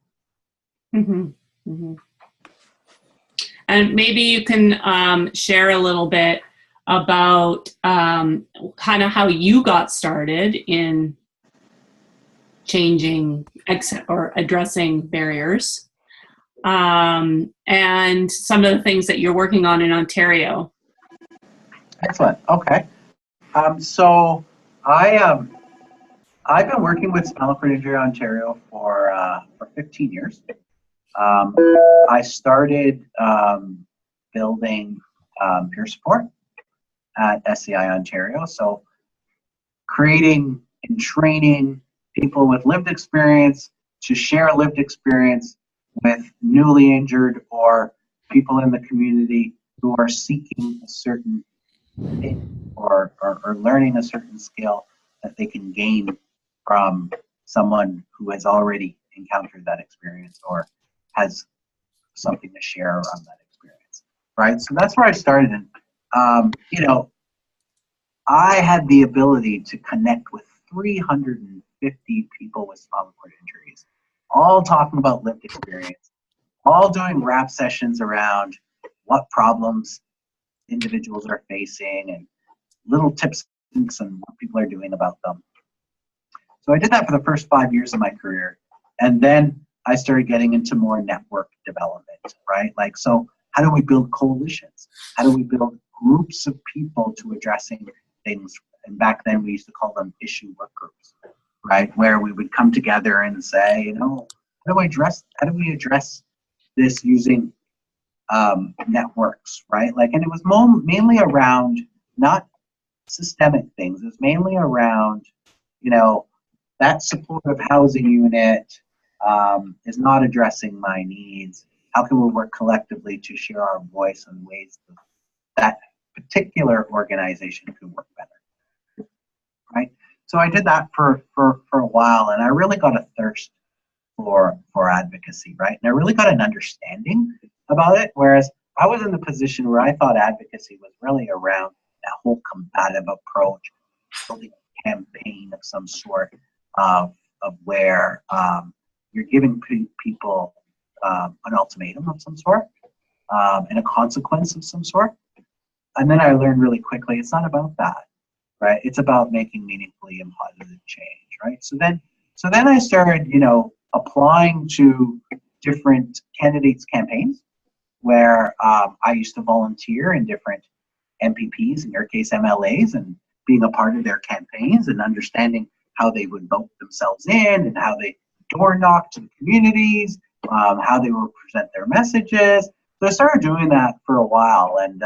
And maybe you can share a little bit about kind of how you got started in changing or addressing barriers, and some of the things that you're working on in Ontario. Excellent. Okay. So I've been working with Spinal Cord Injury Ontario for 15 years. I started building peer support at SCI Ontario. So creating and training people with lived experience to share lived experience with newly injured or people in the community who are seeking a certain thing or learning a certain skill that they can gain from someone who has already encountered that experience or has something to share around that experience, right? So that's where I started. And, you know, I had the ability to connect with 350 people with spinal cord injuries, all talking about lived experience, all doing rap sessions around what problems individuals are facing and little tips and what people are doing about them. So I did that for the first 5 years of my career. And then I started getting into more network development, right? Like, so how do we build coalitions? How do we build groups of people to addressing things? And back then we used to call them issue work groups, right? Where we would come together and say, you know, how do we address this using networks, right? Like, and it was mainly around not systemic things. It was mainly around, you know, that supportive housing unit is not addressing my needs. How can we work collectively to share our voice and ways that particular organization could work better, right? So I did that for a while, and I really got a thirst for advocacy, right? And I really got an understanding about it, whereas I was in the position where I thought advocacy was really around that whole combative approach, building a campaign of some sort of where you're giving people an ultimatum of some sort and a consequence of some sort. And then I learned really quickly, it's not about that, right? It's about making meaningfully and positive change, right? So then I started, you know, applying to different candidates' campaigns where I used to volunteer in different MPPs, in your case MLAs, and being a part of their campaigns and understanding how they would vote themselves in and how they door knock to the communities, how they would present their messages. So I started doing that for a while, and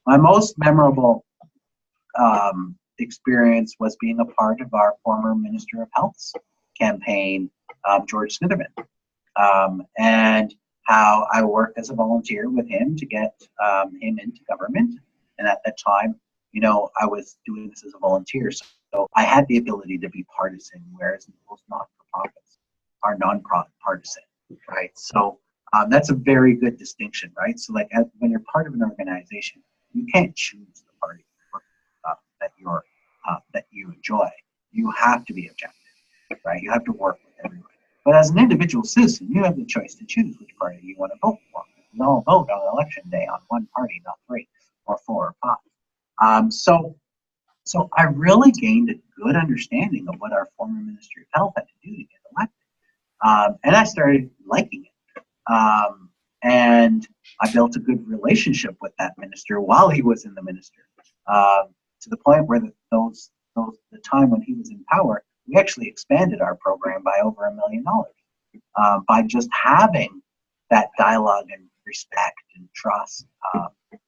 my most memorable experience was being a part of our former Minister of Health's campaign, George Smitherman, and how I worked as a volunteer with him to get him into government. And at that time, you know, I was doing this as a volunteer, so I had the ability to be partisan, whereas most not-for-profits are non-partisan, right? So that's a very good distinction, right? So like when you're part of an organization, you can't choose the party that you enjoy. You have to be objective, right? You have to work with everyone. But as an individual citizen, you have the choice to choose which party you want to vote for. We all vote on election day on one party, not three or four or five. So I really gained a good understanding of what our former Ministry of Health had to do to get elected. And I started liking it. And I built a good relationship with that minister while he was in the minister, to the point where the time when he was in power, we actually expanded our program by over $1 million by just having that dialogue and respect and trust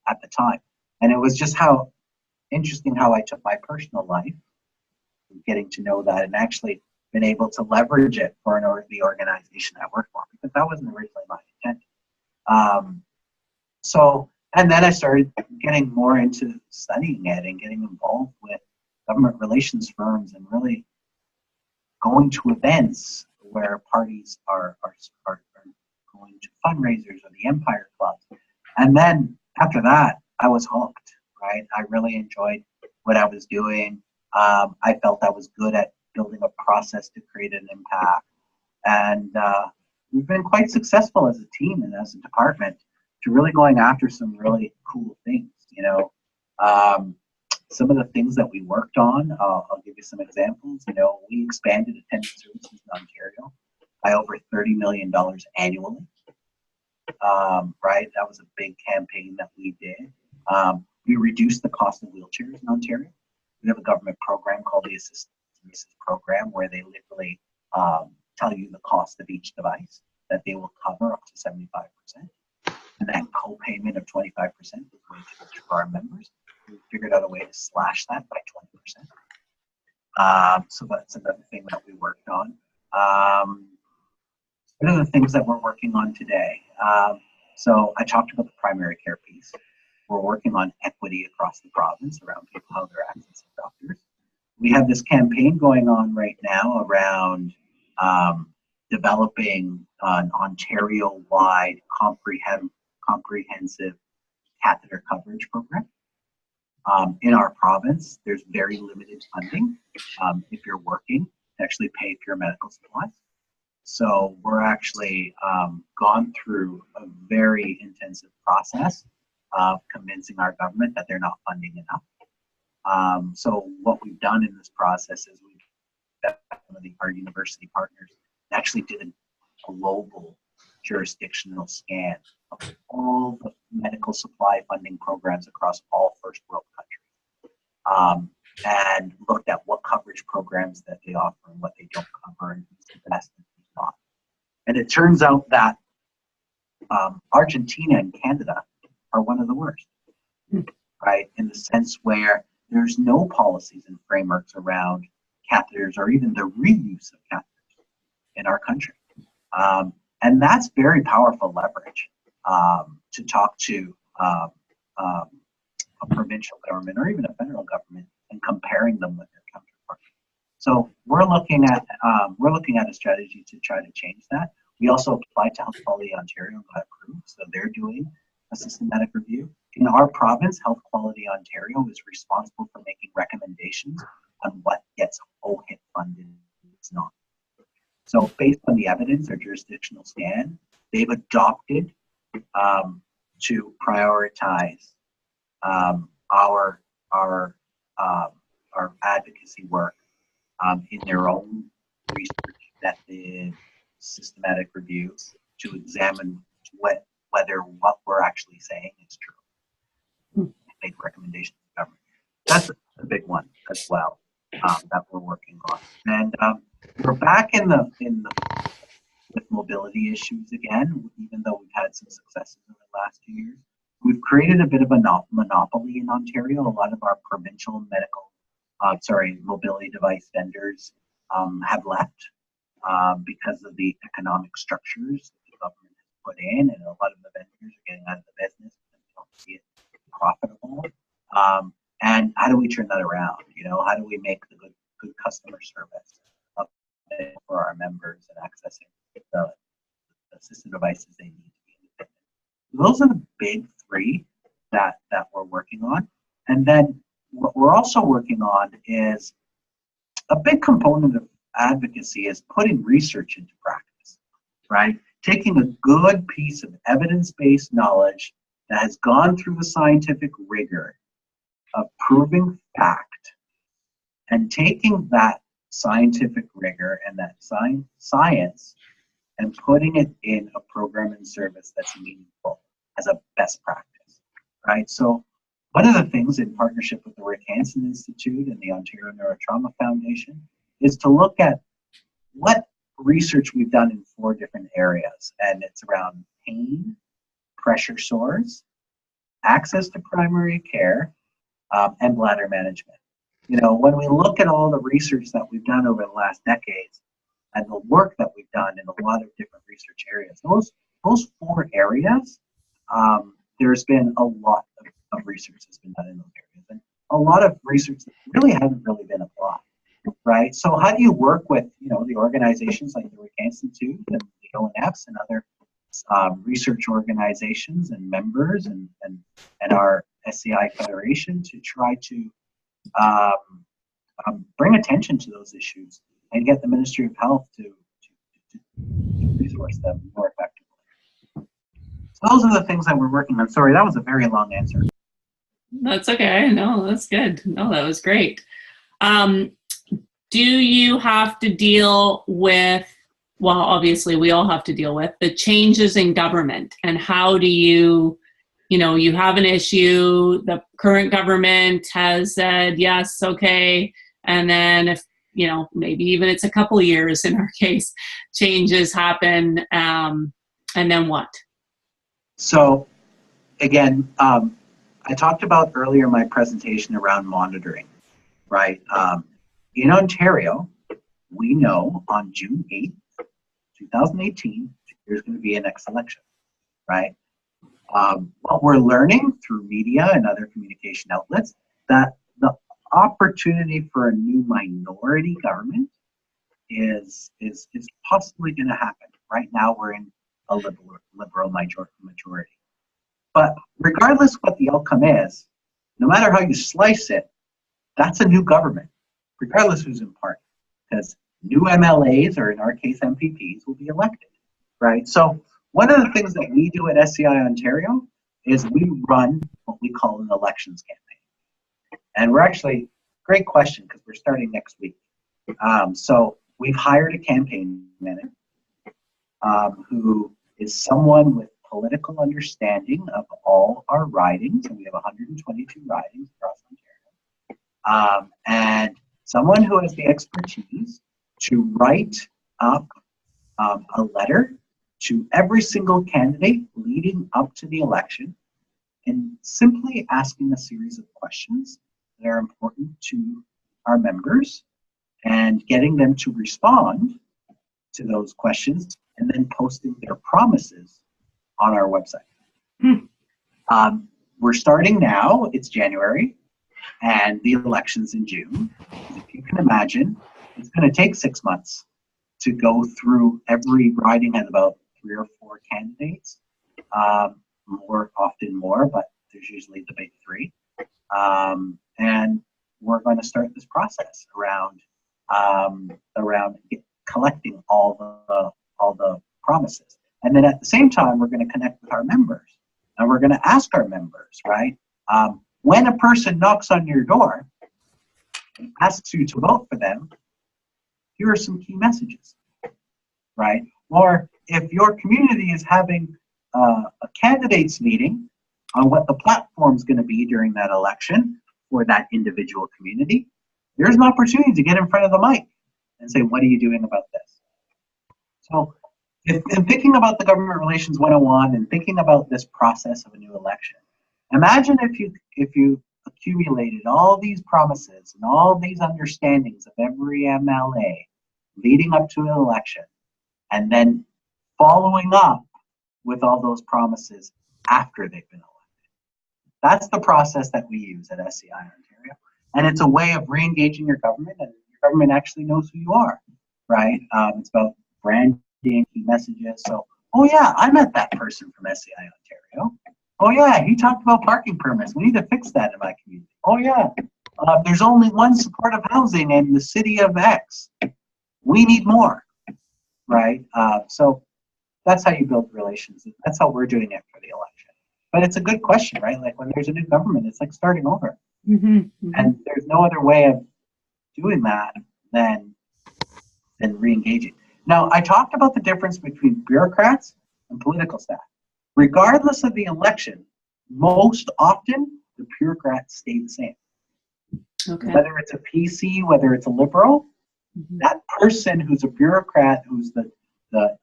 at the time. And it was just how interesting how I took my personal life, getting to know that, and actually been able to leverage it for the organization I work for, because that wasn't originally my intent. And then I started getting more into studying it and getting involved with government relations firms and really going to events where parties are going to fundraisers or the Empire Clubs. And then after that, I was hooked, right? I really enjoyed what I was doing. I felt I was good at building a process to create an impact. And we've been quite successful as a team and as a department to really going after some really cool things, you know. Some of the things that we worked on, I'll give you some examples. You know, we expanded attendance services in Ontario by over $30 million annually, right? That was a big campaign that we did. We reduced the cost of wheelchairs in Ontario. We have a government program called the Assistance Program, where they literally tell you the cost of each device that they will cover up to 75%. And that co-payment of 25% is way too much for our members. We figured out a way to slash that by 20%. So that's another thing that we worked on. What are the things that we're working on today? So I talked about the primary care piece, we're working on equity across the province around people, how they're accessing doctors. We have this campaign going on right now around developing an Ontario-wide comprehensive catheter coverage program. In our province, there's very limited funding if you're working to actually pay for your medical supplies. So we're actually gone through a very intensive process of convincing our government that they're not funding enough. So what we've done in this process is we've got one of our university partners actually did a global jurisdictional scan of all the medical supply funding programs across all first world countries, and looked at what coverage programs that they offer and what they don't cover and who's the best and who's not. And it turns out that Argentina and Canada are one of the worst, right? In the sense where there's no policies and frameworks around catheters or even the reuse of catheters in our country. And that's very powerful leverage to talk to a provincial government or even a federal government and comparing them with their counterparts. So we're looking at a strategy to try to change that. We also applied to Health Quality Ontario and got approved, so they're doing a systematic review. In our province, Health Quality Ontario is responsible for making recommendations on what gets OHIP funded and what's not. So based on the evidence or jurisdictional scan, they've adopted to prioritize our advocacy work in their own research method, systematic review to examine whether what we're actually saying is true. Make recommendations to the government. That's a big one as well that we're working on. And we're back with mobility issues again, even though we've had some successes in the last 2 years. We've created a bit of a monopoly in Ontario. A lot of our provincial mobility device vendors have left because of the economic structures that the government has put in, and a lot of the vendors are getting out of the business and they don't see it profitable. And how do we turn that around? You know, how do we make the good customer service for our members and accessing the assistive devices they need to be independent? Those are the big three that we're working on. And then what we're also working on is a big component of advocacy is putting research into practice, right? Taking a good piece of evidence-based knowledge that has gone through the scientific rigor of proving fact and taking that scientific rigor and that science and putting it in a program and service that's meaningful as a best practice, right? So one of the things in partnership with the Rick Hansen Institute and the Ontario Neurotrauma Foundation is to look at what research we've done in 4 different areas, and it's around pain, pressure sores, access to primary care, and bladder management. You know, when we look at all the research that we've done over the last decades and the work that we've done in a lot of different research areas, those 4 areas, there's been a lot of research that's been done in those areas, and a lot of research that really hasn't really been applied, right? So how do you work with, you know, the organizations like the Rick Hansen Institute and the ONFs and other research organizations and members and our SCI Federation to try to bring attention to those issues and get the Ministry of Health to resource them more effectively. So those are the things that we're working on. Sorry, that was a very long answer. That's okay. No, that's good. No, that was great. Do you have to deal with, well, obviously we all have to deal with the changes in government, and how do you know, you have an issue, the current government has said, yes, okay, and then if, you know, maybe even it's a couple of years in our case, changes happen, and then what? So again, I talked about earlier in my presentation around monitoring, right? In Ontario, we know on June 8th, 2018, there's going to be a next election, right? what we're learning through media and other communication outlets, that the opportunity for a new minority government is possibly going to happen. Right now, we're in a liberal majority. But regardless what the outcome is, no matter how you slice it, that's a new government, regardless who's in party, because new MLAs, or in our case MPPs, will be elected, right? So one of the things that we do at SCI Ontario is we run what we call an elections campaign. And we're actually, great question, because we're starting next week. So we've hired a campaign manager who is someone with political understanding of all our ridings, and we have 122 ridings across Ontario, and someone who has the expertise to write up a letter to every single candidate leading up to the election, and simply asking a series of questions that are important to our members, and getting them to respond to those questions, and then posting their promises on our website. We're starting now, it's January, and the election's in June. If you can imagine, it's going to take 6 months to go through every riding, has about 3 or 4 candidates, often more, but there's usually the big 3. And we're going to start this process around collecting all the promises. And then at the same time, we're going to connect with our members, and we're going to ask our members, right? When a person knocks on your door and asks you to vote for them, here are some key messages, right? Or if your community is having a candidates meeting on what the platform is going to be during that election for that individual community, there's an opportunity to get in front of the mic and say, what are you doing about this? So in thinking about the Government Relations 101 and thinking about this process of a new election, imagine if you accumulated all these promises and all these understandings of every MLA leading up to an election, and then following up with all those promises after they've been elected. That's the process that we use at SCI Ontario. And it's a way of re-engaging your government, and your government actually knows who you are, right? It's about branding, key messages. So, oh yeah, I met that person from SCI Ontario. Oh yeah, he talked about parking permits. We need to fix that in my community. Oh yeah, there's only one supportive housing in the city of X. We need more, right? So that's how you build relations. That's how we're doing it for the election. But it's a good question, right? Like when there's a new government, it's like starting over. And there's no other way of doing that than re-engaging. Now, I talked about the difference between bureaucrats and political staff. Regardless of the election, most often the bureaucrats stay the same. Okay. Whether it's a PC, whether it's a liberal, that person who's a bureaucrat, who's the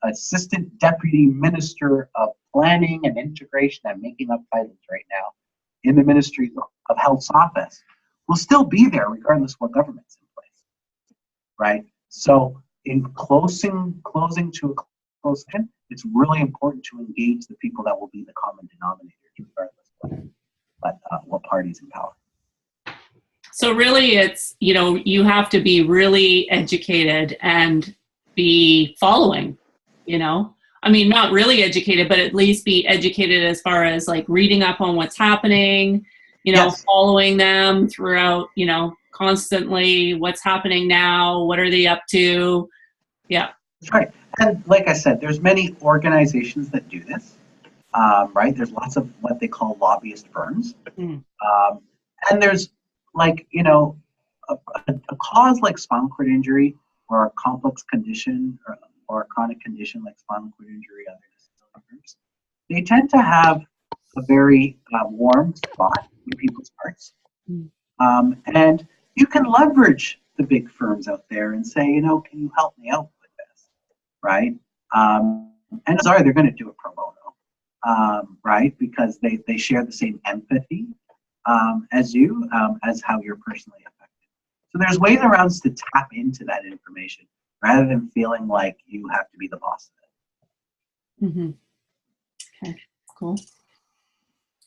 assistant deputy minister of planning and integration, I'm making up titles right now, in the Ministry of Health's office, will still be there regardless what government's in place, right? So in closing to a close end, it's really important to engage the people that will be the common denominators, regardless what party's in power. So really it's, you have to be really educated and be following, I mean, not really educated, but at least be educated as far as like reading up on what's happening, Yes. Following them throughout, constantly what's happening now, what are they up to? Yeah. That's right. And like I said, there's many organizations that do this, right? There's lots of what they call lobbyist firms. And there's like, a cause like spinal cord injury or a complex condition or a chronic condition like spinal cord injury, other disability groups, they tend to have a very warm spot in people's hearts. And you can leverage the big firms out there and say, can you help me out with this, right? And sorry, they're going to do it pro bono, right? Because they share the same empathy as you, as how you're personally affected. So there's ways around to tap into that information rather than feeling like you have to be the boss of it. Okay, cool.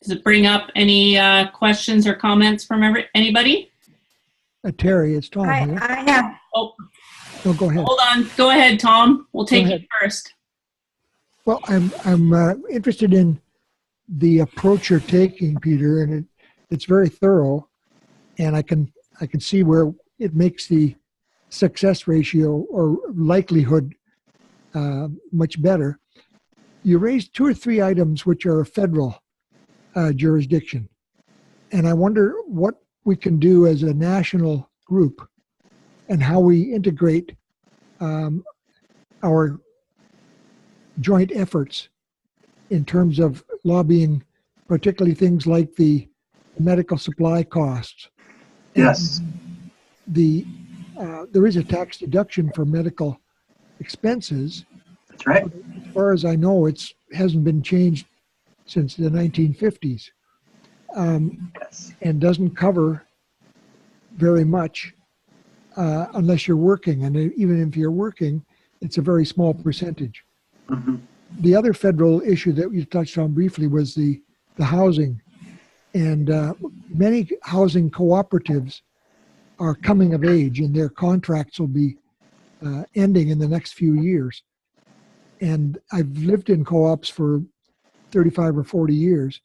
Does it bring up any questions or comments from anybody? Terry, it's Tom I here. have, Oh, No, go ahead. hold on. Go ahead, Tom. We'll take you first. Well, I'm interested in the approach you're taking, Peter, and it's very thorough, and I can see where it makes the success ratio or likelihood much better. You raised 2 or 3 items which are a federal jurisdiction, and I wonder what we can do as a national group and how we integrate our joint efforts in terms of lobbying, particularly things like the medical supply costs. Yes. There is a tax deduction for medical expenses. That's right. As far as I know, it hasn't been changed since the 1950s, Yes. and doesn't cover very much unless you're working. And even if you're working, it's a very small percentage. Mm-hmm. The other federal issue that you touched on briefly was the housing. And many housing cooperatives are coming of age, and their contracts will be ending in the next few years. And I've lived in co-ops for 35 or 40 years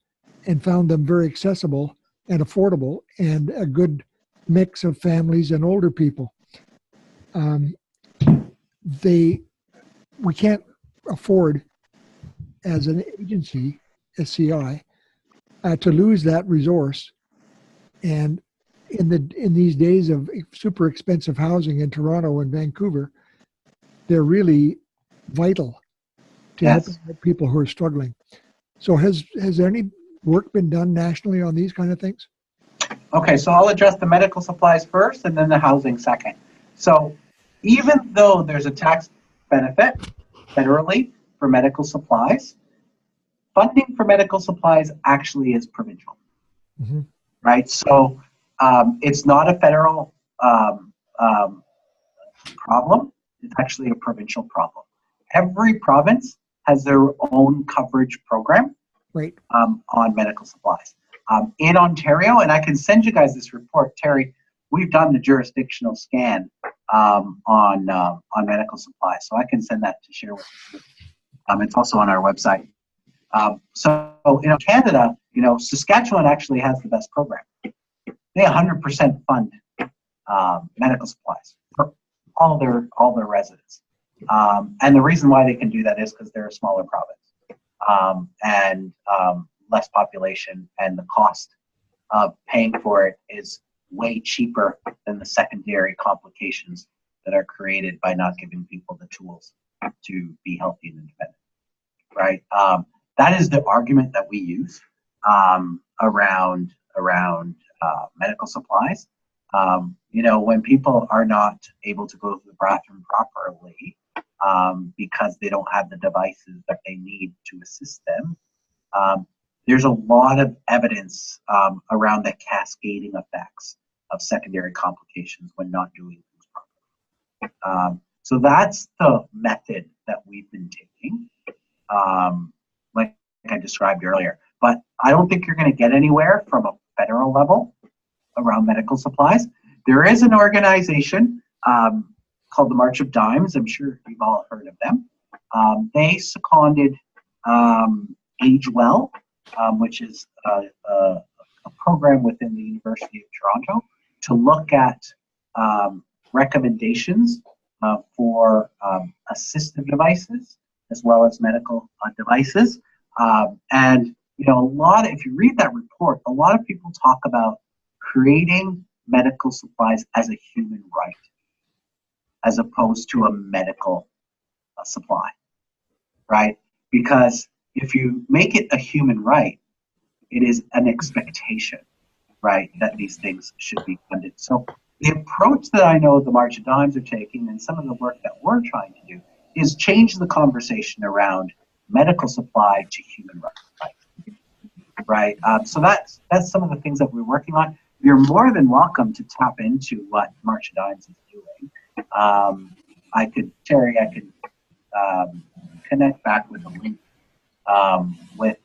and found them very accessible and affordable and a good mix of families and older people. We can't afford as an agency, SCI, to lose that resource. And in these days of super expensive housing in Toronto and Vancouver, they're really vital to Yes. help people who are struggling. So has any work been done nationally on these kind of things? Okay, so I'll address the medical supplies first and then the housing second. So even though there's a tax benefit federally for medical supplies, funding for medical supplies actually is provincial, Mm-hmm. right? So it's not a federal problem, it's actually a provincial problem. Every province has their own coverage program, Right. on medical supplies. In Ontario, and I can send you guys this report, Terry, we've done the jurisdictional scan on medical supplies, so I can send that to share with you. It's also on our website. So in Canada, Saskatchewan actually has the best program. They 100% fund medical supplies for all their residents. And the reason why they can do that is because they're a smaller province and less population, and the cost of paying for it is way cheaper than the secondary complications that are created by not giving people the tools to be healthy and independent, right? That is the argument that we use around medical supplies. When people are not able to go to the bathroom properly because they don't have the devices that they need to assist them, there's a lot of evidence around the cascading effects of secondary complications when not doing things properly. So that's the method that we've been taking, like I described earlier. But I don't think you're going to get anywhere from a federal level around medical supplies. There is an organization called the March of Dimes. I'm sure you've all heard of them. They seconded Age Well, which is a program within the University of Toronto to look at recommendations for assistive devices as well as medical devices. And if you read that report, a lot of people talk about creating medical supplies as a human right, as opposed to a medical supply, right? Because if you make it a human right, it is an expectation, right, that these things should be funded. So the approach that I know the March of Dimes are taking, and some of the work that we're trying to do, is change the conversation around medical supply to human rights, right? So that's some of the things that we're working on. You're more than welcome to tap into what March of Dimes is doing. Terry, I could connect back with a link with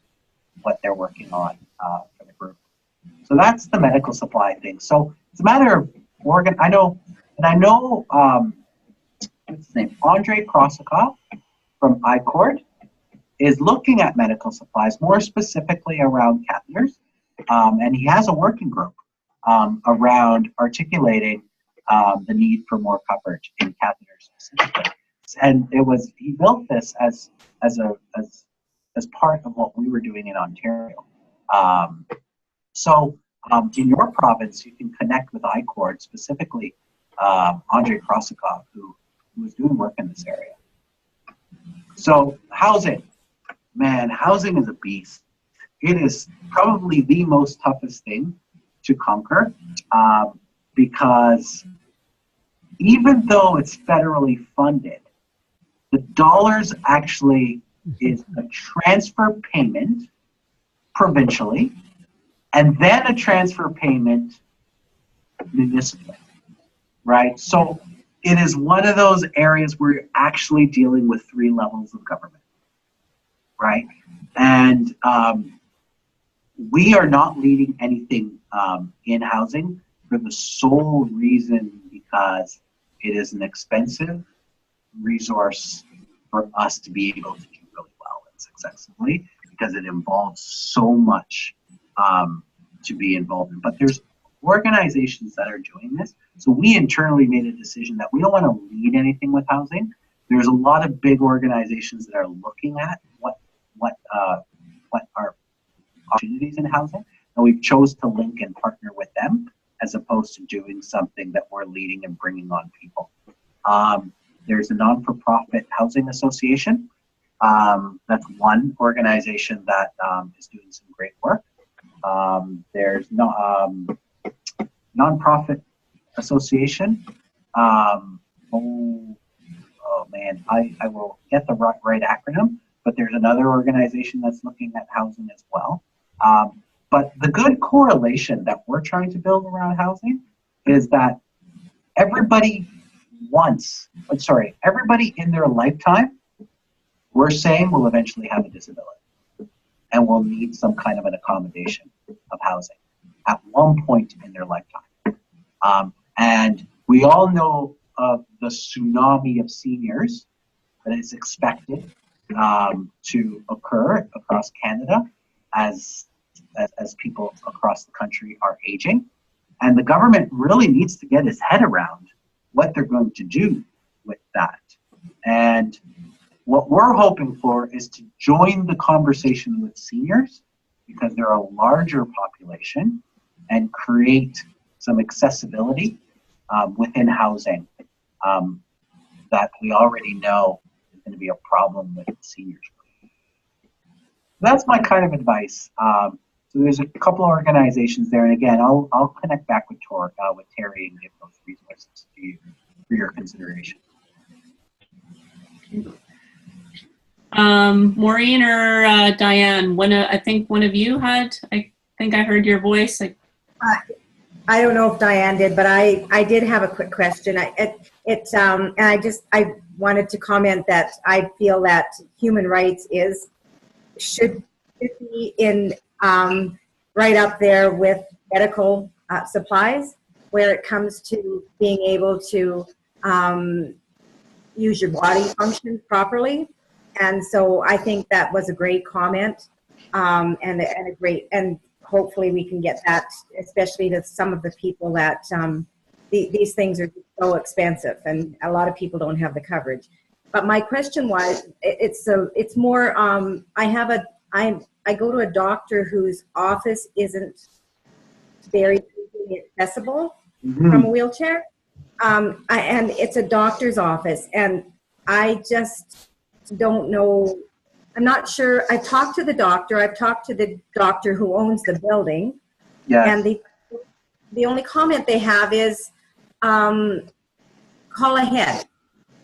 what they're working on for the group. So that's the medical supply thing. So it's a matter of I know what's his name? Andre Krosikoff from ICORD is looking at medical supplies, more specifically around catheters. And he has a working group around articulating the need for more coverage in catheters specifically. And he built this as part of what we were doing in Ontario. In your province, you can connect with ICORD, specifically Andre Krosikoff, who was doing work in this area. So housing, man, housing is a beast. It is probably the most toughest thing to conquer because even though it's federally funded, the dollars actually is a transfer payment provincially and then a transfer payment municipally, right? So it is one of those areas where you're actually dealing with 3 levels of government, right? And we are not leading anything in housing for the sole reason because it is an expensive resource for us to be able to do really well and successfully because it involves so much to be involved in. But there's organizations that are doing this. So we internally made a decision that we don't want to lead anything with housing. There's a lot of big organizations that are looking at what are opportunities in housing, and we've chose to link and partner with them as opposed to doing something that we're leading and bringing on people. There's a non-for-profit housing association. That's one organization that is doing some great work. There's nonprofit association. Oh man, I will get the right acronym, but there's another organization that's looking at housing as well. But the good correlation that we're trying to build around housing is that everybody in their lifetime, we're saying will eventually have a disability and will need some kind of an accommodation of housing at one point in their lifetime. And we all know of the tsunami of seniors that is expected to occur across Canada as people across the country are aging. And the government really needs to get its head around what they're going to do with that. And what we're hoping for is to join the conversation with seniors because they're a larger population and create some accessibility within housing that we already know is going to be a problem with seniors. That's my kind of advice. So there's a couple of organizations there, and again, I'll connect back with Terry and give those resources to you for your consideration. Maureen or Diane, I think one of you had. I think I heard your voice. I don't know if Diane did, but I did have a quick question. And I wanted to comment that I feel that human rights should be in right up there with medical supplies, where it comes to being able to use your body functions properly. And so I think that was a great comment, and hopefully we can get that, especially to some of the people that these things are so expensive and a lot of people don't have the coverage. But my question was, it's more, I go to a doctor whose office isn't very accessible from a wheelchair, and it's a doctor's office, and I just don't know. I'm not sure. I've talked to the doctor. I've talked to the doctor who owns the building. Yes. And the only comment they have is, call ahead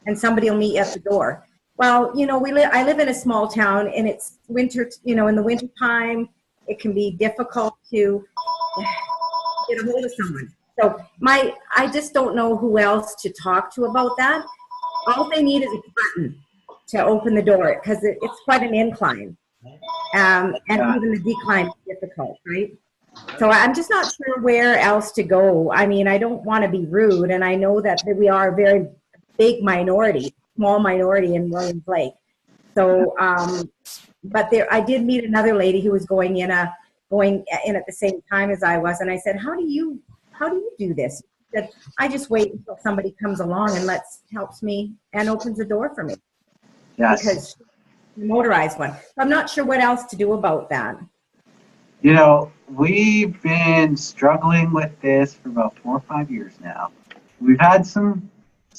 and somebody will meet you at the door. Well, I live in a small town, and it's winter, in the winter time, it can be difficult to get a hold of someone. So I just don't know who else to talk to about that. All they need is a button to open the door because it's quite an incline. and even the decline is difficult, right? So I'm just not sure where else to go. I mean, I don't want to be rude, and I know that we are a very big minority, small minority in Williams Lake. So, but I did meet another lady who was going in at the same time as I was, and I said, "How do you do this?" She said, "I just wait until somebody comes along and helps me and opens the door for me." Yes. Because she's a motorized one. So I'm not sure what else to do about that. You know, we've been struggling with this for about 4 or 5 years now. We've had some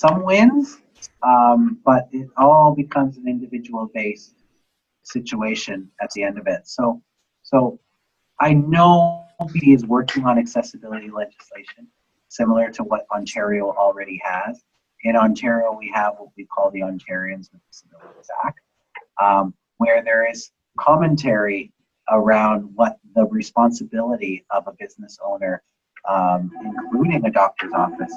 wins, but it all becomes an individual-based situation at the end of it. So I know BC is working on accessibility legislation, similar to what Ontario already has. In Ontario, we have what we call the Ontarians with Disabilities Act, where there is commentary around what the responsibility of a business owner, including a doctor's office,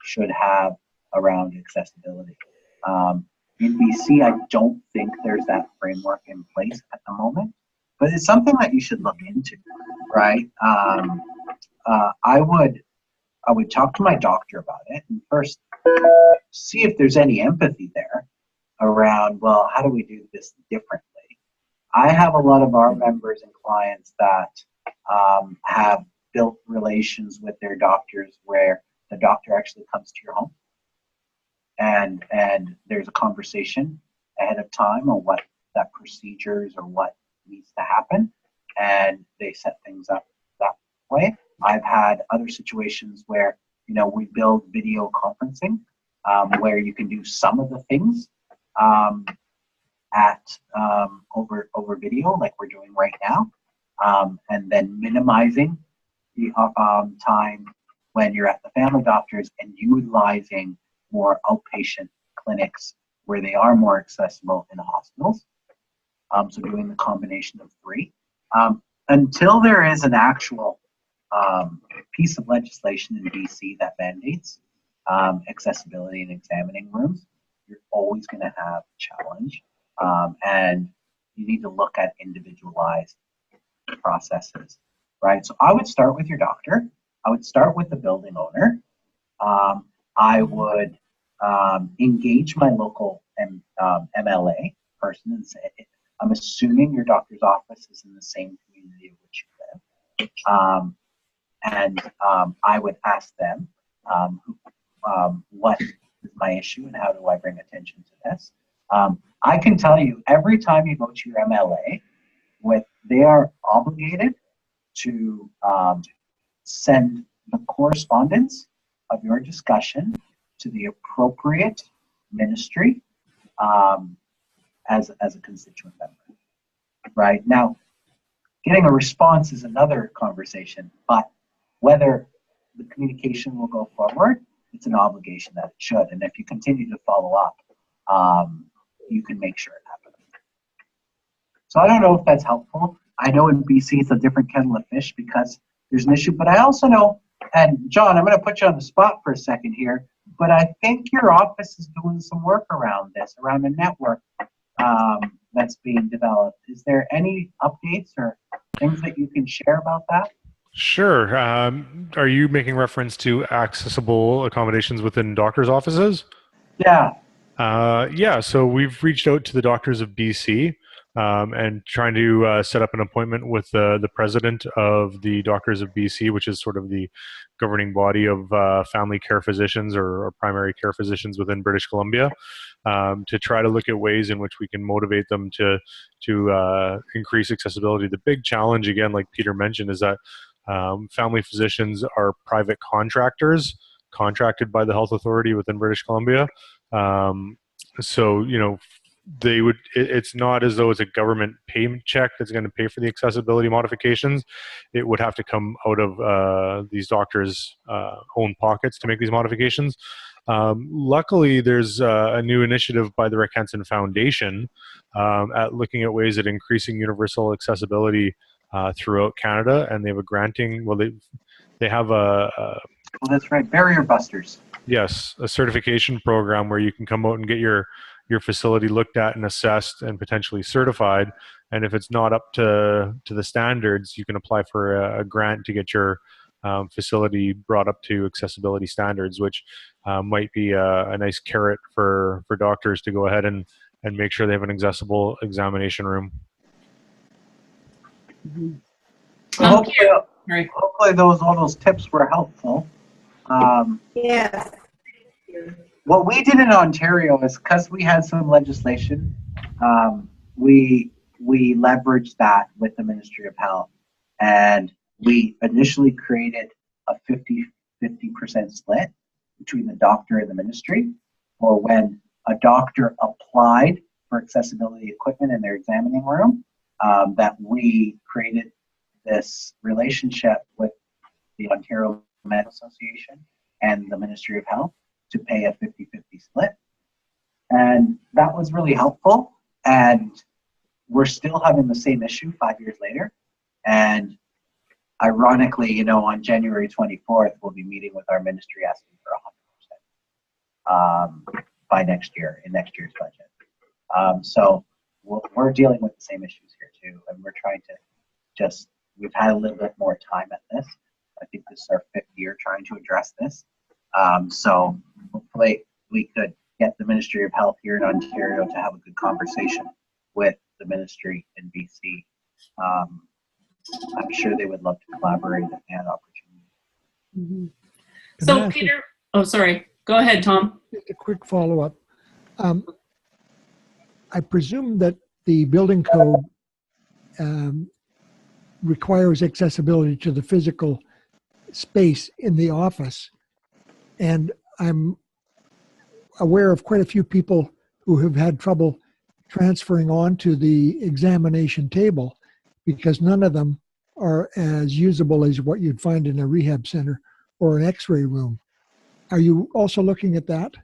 should have around accessibility. In BC, I don't think there's that framework in place at the moment, but it's something that you should look into, right? I would talk to my doctor about it and first see if there's any empathy there around, well, how do we do this differently? I have a lot of our members and clients that have built relations with their doctors where the doctor actually comes to your home and there's a conversation ahead of time on what that procedures or what needs to happen, and they set things up that way. I've had other situations where, you know, we build video conferencing where you can do some of the things over video like we're doing right now, and then minimizing the time when you're at the family doctors and utilizing more outpatient clinics where they are more accessible in hospitals. So doing the combination of three. Until there is an actual piece of legislation in BC that mandates accessibility in examining rooms, you're always going to have a challenge. And you need to look at individualized processes, right? So I would start with your doctor. I would start with the building owner. I would engage my local MLA person and say, I'm assuming your doctor's office is in the same community in which you live. And I would ask them, what is my issue and how do I bring attention to this? I can tell you, every time you go to your MLA, they are obligated to send the correspondence of your discussion to the appropriate ministry as a constituent member. Right? Now, getting a response is another conversation, but whether the communication will go forward, it's an obligation that it should. And if you continue to follow up, you can make sure it happens. So I don't know if that's helpful. I know in BC it's a different kettle of fish because there's an issue, but I also know, and John, I'm going to put you on the spot for a second here, but I think your office is doing some work around this, around the network that's being developed. Is there any updates or things that you can share about that? Sure. Are you making reference to accessible accommodations within doctors' offices? Yeah. Yeah, so we've reached out to the doctors of BC and trying to set up an appointment with the president of the Doctors of BC, which is sort of the governing body of family care physicians or primary care physicians within British Columbia, to try to look at ways in which we can motivate them to increase accessibility. The big challenge, again, like Peter mentioned, is that family physicians are private contractors contracted by the health authority within British Columbia. So, you know, it's not as though it's a government payment check that's going to pay for the accessibility modifications. It would have to come out of these doctors' own pockets to make these modifications. Luckily, there's a new initiative by the Rick Hansen Foundation at looking at ways at increasing universal accessibility throughout Canada, and they have a granting. Well, they have a well, that's right, barrier busters. Yes, a certification program where you can come out and get your your facility looked at and assessed and potentially certified. And if it's not up to the standards, you can apply for a grant to get your facility brought up to accessibility standards, which might be a nice carrot for doctors to go ahead and make sure they have an accessible examination room. Hopefully all those tips were helpful. Yes. What we did in Ontario is, because we had some legislation, we leveraged that with the Ministry of Health, and we initially created a 50% split between the doctor and the ministry, or when a doctor applied for accessibility equipment in their examining room, that we created this relationship with the Ontario Medical Association and the Ministry of Health to pay a 50-50 split. And that was really helpful. And we're still having the same issue 5 years later. And ironically, you know, on January 24th, we'll be meeting with our ministry asking for 100% by next year, in next year's budget. So we're dealing with the same issues here too. And we're trying to we've had a little bit more time at this. I think this is our 5th year trying to address this. So hopefully we could get the Ministry of Health here in Ontario to have a good conversation with the ministry in BC. I'm sure they would love to collaborate and opportunity. So Peter, oh, sorry. Go ahead, Tom. Just a quick follow-up. I presume that the building code requires accessibility to the physical space in the office. And I'm aware of quite a few people who have had trouble transferring onto the examination table because none of them are as usable as what you'd find in a rehab center or an x-ray room. Are you also looking at that?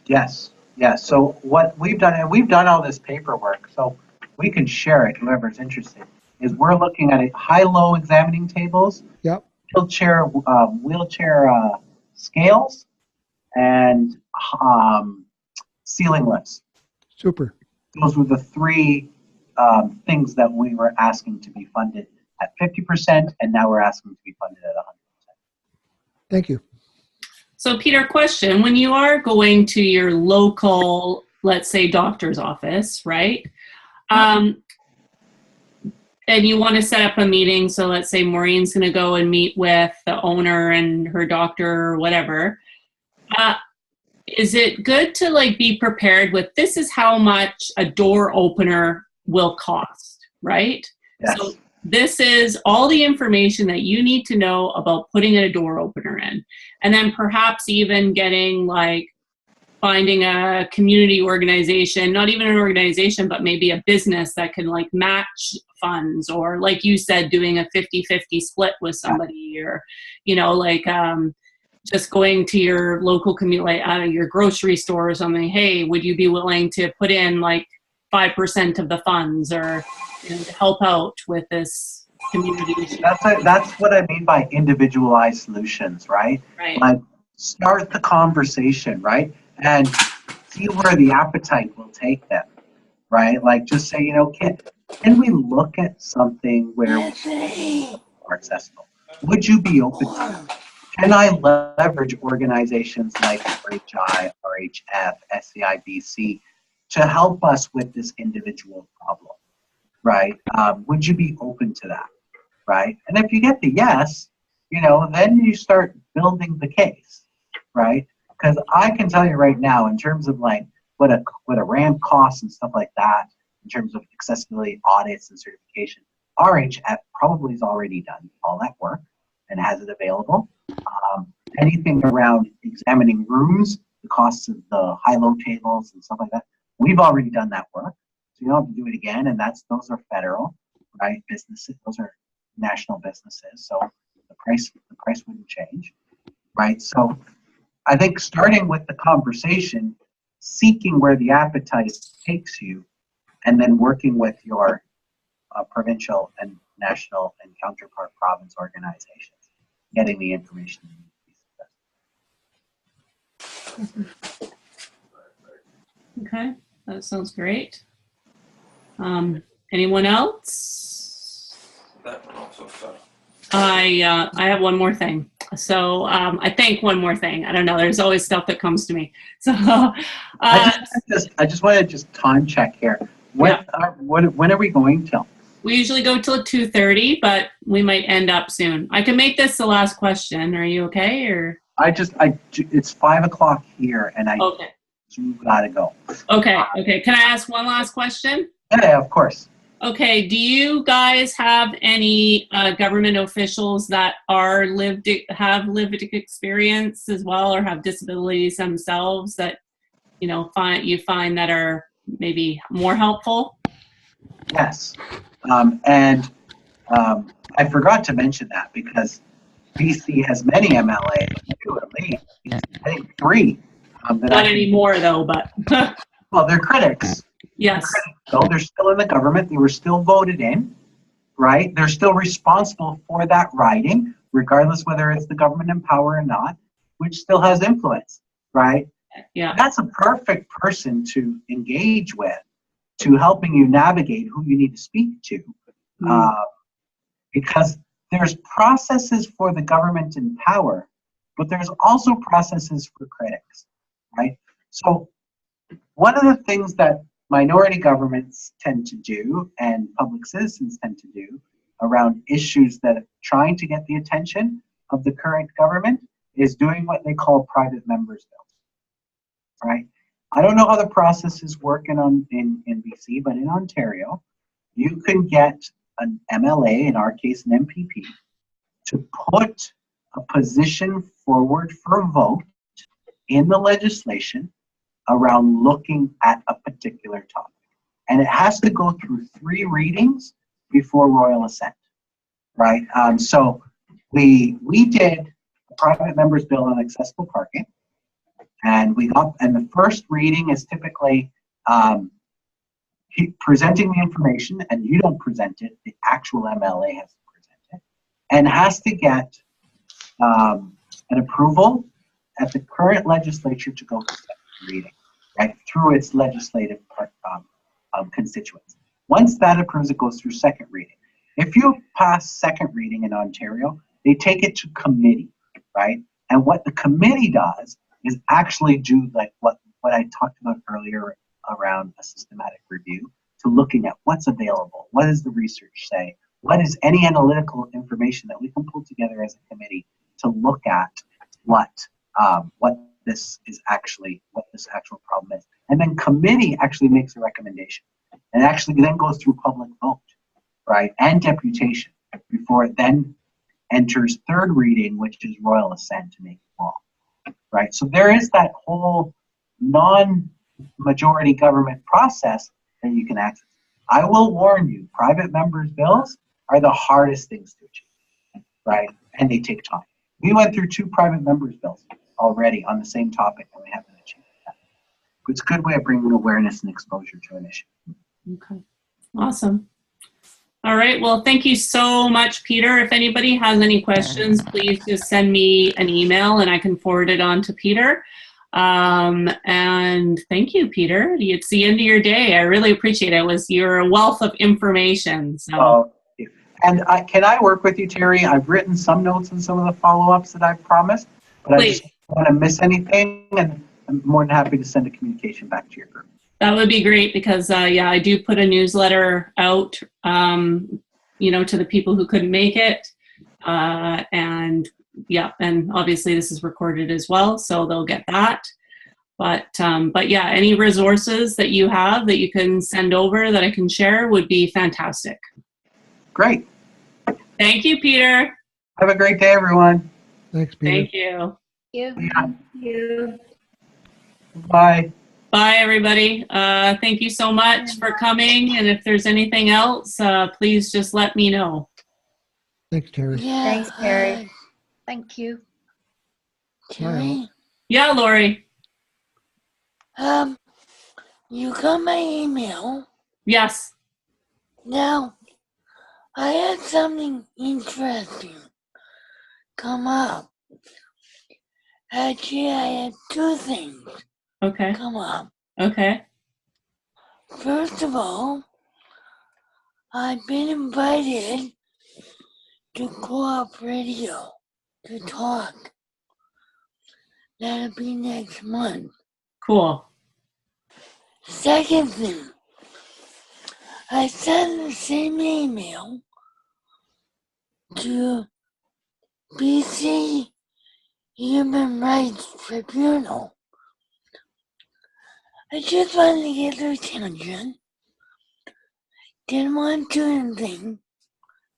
Yes. So what we've done, and we've done all this paperwork, so we can share it, whoever's interested, is we're looking at high-low examining tables, Yep. wheelchair scales, and ceiling lifts. Super. Those were the 3 things that we were asking to be funded at 50%, and now we're asking to be funded at 100%. Thank you. So Peter, question, when you are going to your local, let's say, doctor's office, right? And you want to set up a meeting, so let's say Maureen's going to go and meet with the owner and her doctor or whatever. Is it good to be prepared with, this is how much a door opener will cost, right? Yes. So this is all the information that you need to know about putting a door opener in. And then perhaps even getting finding a community organization, not even an organization, but maybe a business that can like funds, or like you said, doing a 50-50 split with somebody, or, you know, like just going to your local community, like your grocery store or something. Hey, would you be willing to put in like 5% of the funds, or, you know, to help out with this community issue? That's what I mean by individualized solutions, right? Right. Like, start the conversation, right? And see where the appetite will take them, right? Like, just say, you know, can we look at something where we are accessible? Would you be open to it? Can I leverage organizations like RHI, RHF, SCI BC to help us with this individual problem, right? Would you be open to that, right? And if you get the yes, you know, then you start building the case, right? Because I can tell you right now, in terms of like what a RAM costs and stuff like that, in terms of accessibility audits and certification, RHF probably has already done all that work and has it available. Anything around examining rooms, the costs of the high-low tables and stuff like that, we've already done that work, so you don't have to do it again. And those are federal, right? Businesses, those are national businesses, so the price wouldn't change, right? So I think starting with the conversation, seeking where the appetite takes you, and then working with your provincial and national and counterpart province organizations, getting the information you need to be successful. Okay, that sounds great. Anyone else? That one also fell. I have one more thing. So I think one more thing. I don't know. There's always stuff that comes to me. So I just want to just time check here. When are we going till? we usually go till 2:30, but we might end up soon. I can make this the last question. Are you okay? Or It's 5 o'clock here, and I okay. do gotta go. Okay. Can I ask one last question? Yeah, of course. Okay. Do you guys have any government officials that have lived experience as well, or have disabilities themselves that you find that are maybe more helpful? Yes, I forgot to mention that because BC has many MLAs too, at least I think 3. Not anymore though, but well, they're critics. yes. So they're still in the government. They were still voted in, right? They're still responsible for that riding, regardless whether it's the government in power or not, which still has influence, right? Yeah. That's a perfect person to engage with, to helping you navigate who you need to speak to, because there's processes for the government in power, but there's also processes for critics, right? So one of the things that minority governments tend to do and public citizens tend to do around issues that are trying to get the attention of the current government is doing what they call private members bills, right? I don't know how the process is working in BC, but in Ontario, you can get an MLA, in our case an MPP, to put a position forward for a vote in the legislation around looking at a particular topic. And it has to go through 3 readings before royal assent, right? So we did a private members bill on accessible parking, and the first reading is typically presenting the information, and you don't present it, the actual MLA has to present it, and has to get an approval at the current legislature to go to second reading, right, through its legislative constituents. Once that approves, it goes through second reading. If you pass second reading in Ontario, they take it to committee, right? And what the committee does is actually do like what I talked about earlier around a systematic review, to looking at what's available, what does the research say, what is any analytical information that we can pull together as a committee to look at what this actual problem is. And then committee actually makes a recommendation, and actually then goes through public vote, right, and deputation before it then enters third reading, which is royal assent to make it law, right? So there is that whole non-majority government process that you can access. I will warn you, private members' bills are the hardest things to achieve, right? And they take time. We went through 2 private members' bills already on the same topic, and we haven't achieved that. But it's a good way of bringing awareness and exposure to an issue. Okay. Awesome. All right. Well, thank you so much, Peter. If anybody has any questions, please just send me an email and I can forward it on to Peter. And thank you, Peter. It's the end of your day. I really appreciate it. You're a wealth of information. So. And can I work with you, Terry? I've written some notes on some of the follow-ups that I've promised, but Please. I just don't want to miss anything, and I'm more than happy to send a communication back to your group. That would be great because, I do put a newsletter out, to the people who couldn't make it. And obviously this is recorded as well, so they'll get that. But yeah, any resources that you have that you can send over that I can share would be fantastic. Great. Thank you, Peter. Have a great day, everyone. Thanks, Peter. Thank you. Yeah. Thank you. Bye. Bye, everybody. Thank you so much for coming. And if there's anything else, please just let me know. Thanks, Terry. Yeah. Thanks, Terry. Thank you. Bye. Terry, Yeah, Lori. you got my email. Yes. Now, I had something interesting come up. Actually, I had 2 things Okay. come up. Okay. First of all, I've been invited to Co-op Radio to talk. That'll be next month. Cool. Second thing, I sent the same email to BC Human Rights Tribunal. I just wanted to get their attention. Didn't want to do anything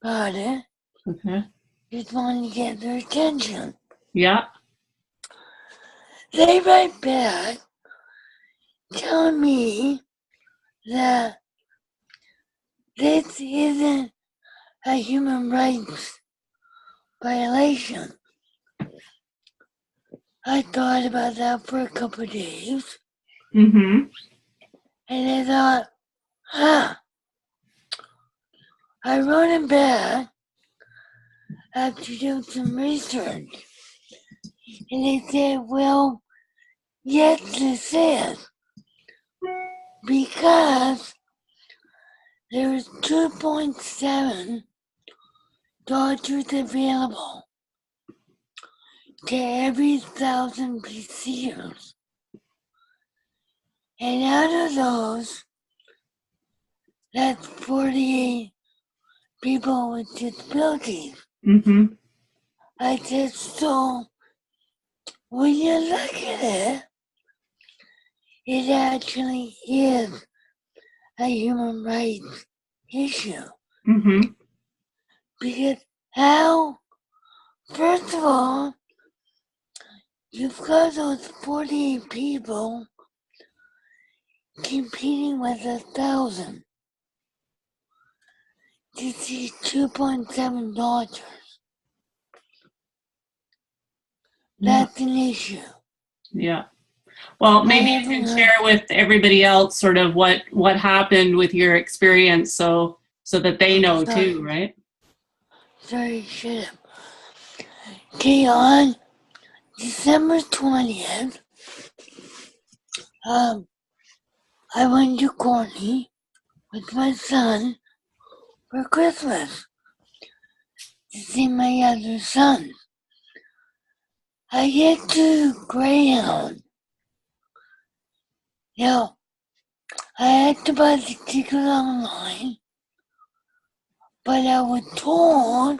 about it. Okay. Just wanted to get their attention. Yeah. They write back telling me that this isn't a human rights violation. I thought about that for a couple of days, Mm-hmm. and I thought, I wrote him back after doing some research, and they said, well, yes, this is, because there's 2.7 doctors available to every 1,000 PCers. And out of those, that's 48 people with disabilities. Mm-hmm. I said, so when you look at it, it actually is a human rights issue. Mm-hmm. Because how, first of all, you've got those 48 people competing with 1,000 to see 2.7 doctors. That's an issue. Yeah. Well, maybe you can share with everybody else sort of what happened with your experience so that they know too, right? Sorry, shut up. Okay, on December 20th, I went to Courtney with my son for Christmas to see my other son. I get to Greyhound. Now, I had to buy the ticket online, but I was told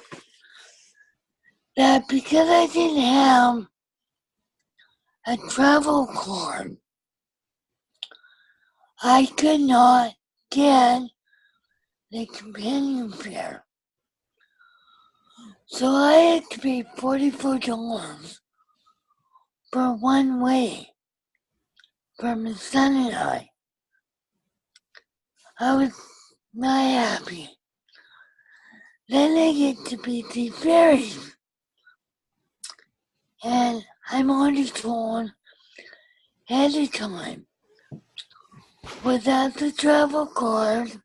that because I didn't have a travel card, I could not get the companion fare. So I had to pay $44 for one way for my son and I. I was not happy. Then I get to BC Ferries. And I'm already told ahead of time, without the travel card,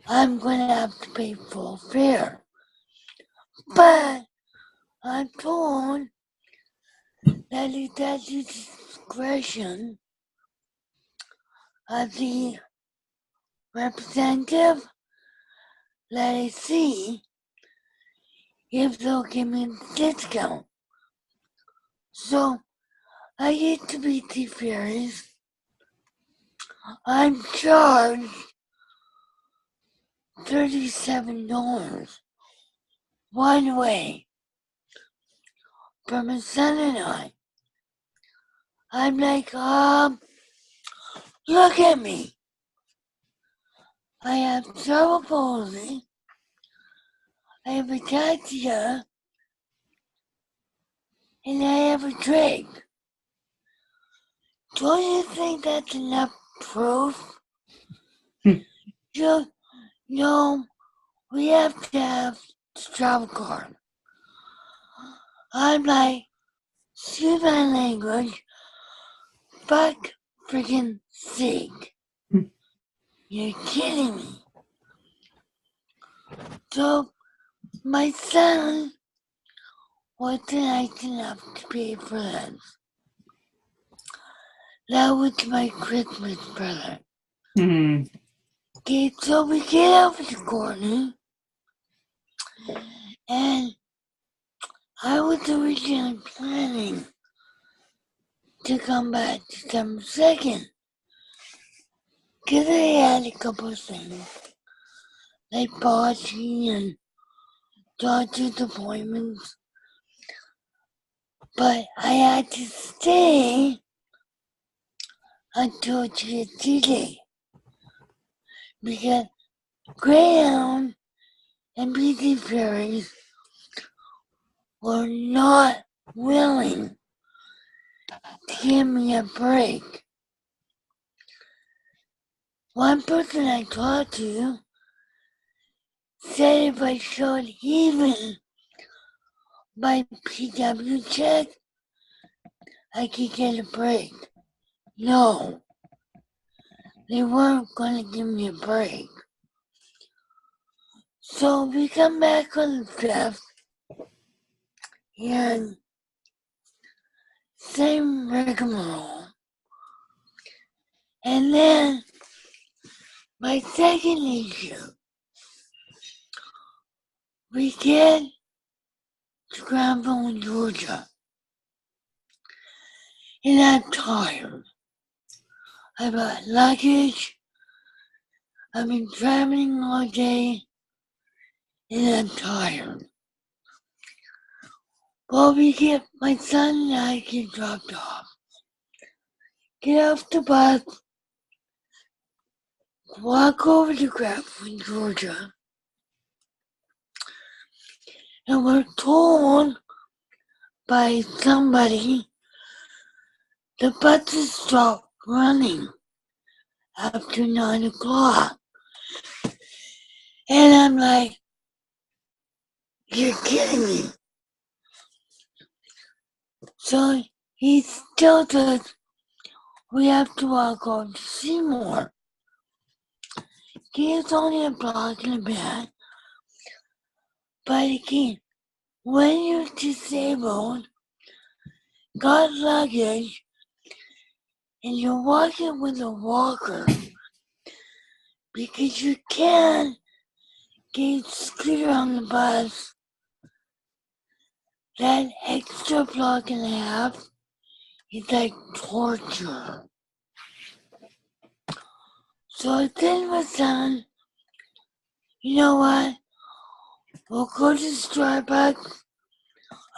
I'm going to have to pay full fare. But I'm told that it's at the discretion of the representative that I see if they'll give me a discount. So I get to BC Ferries. I'm charged $37 one way for my son and I. I'm like, look at me. I have cerebral palsy. I have ataxia. And I have a trach. Don't you think that's enough proof? No, we have to have the travel card. I'm like, excuse my language, fuck freaking sake. You're kidding me. So, my son wasn't nice enough to pay for this. That was my Christmas present. Hmm. Okay, so we get out of the corner, and I was originally planning to come back December 2nd. Because I had a couple of things, like party and doctor's appointments. But I had to stay until Tuesday. Because Greyhound and BC Ferries were not willing to give me a break. One person I talked to said if I showed even my PW check, I could get a break. No, they weren't going to give me a break. So we come back on the 5th, and same rigmarole. And then my second issue, we get to Granville, Georgia, and I'm tired. I brought luggage, I've been traveling all day, and I'm tired. Well, my son and I get dropped off. Get off the bus, walk over to Granville, Georgia, and we're told by somebody the buses stop running after 9 o'clock. And I'm like, you're kidding me. So he still says we have to walk over to Seymour. It's only a block and a bit. But again, when you're disabled, got luggage, and you're walking with a walker, because you can't get a scooter on the bus, that extra block and a half is like torture. So I said to my son, you know what? We'll go to Starbucks.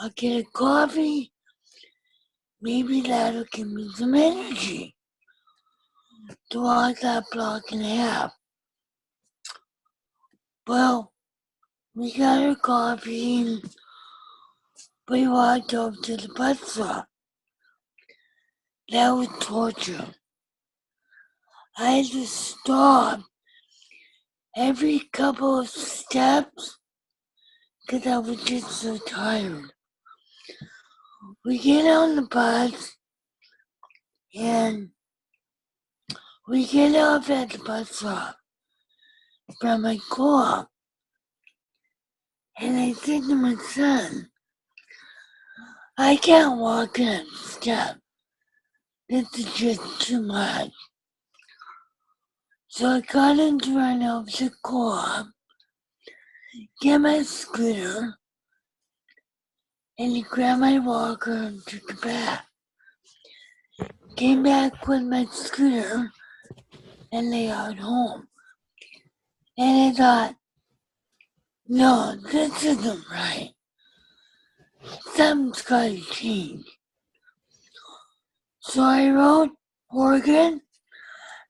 I'll get a coffee. Maybe that'll give me some energy to walk that block and a half. Well, we got our coffee and we walked over to the bus stop. That was torture. I had to stop every couple of steps because I was just so tired. We get on the bus and we get off at the bus stop from my co-op. And I said to my son, I can't walk that step. This is just too much. So I got him to run over to the co-op, get my scooter, and he grabbed my walker and took it back. Came back with my scooter and they got home. And I thought, no, this isn't right. Something's got to change. So I wrote Oregon,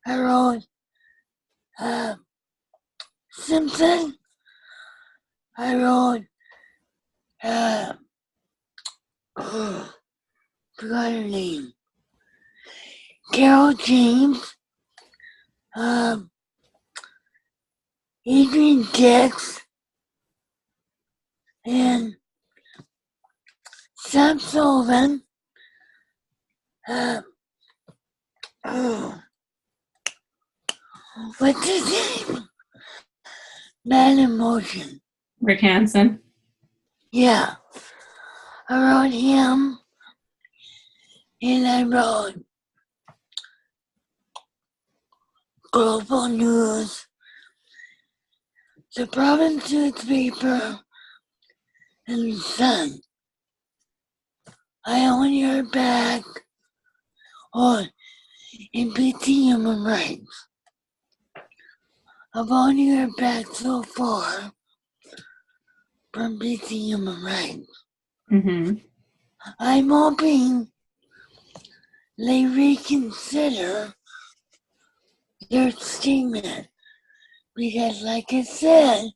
I wrote Simpson, I wrote, forgot her name, Carol James, Adrian Dix, and Sam Sullivan, what's his name? Man in Motion. Rick Hansen. Yeah. I wrote him, and I wrote Global News, the province newspaper, and the Sun. I only heard back on in BC Human Rights. I've only heard back so far from BC Human Rights. Mm-hmm. I'm hoping they reconsider their statement because, like I said,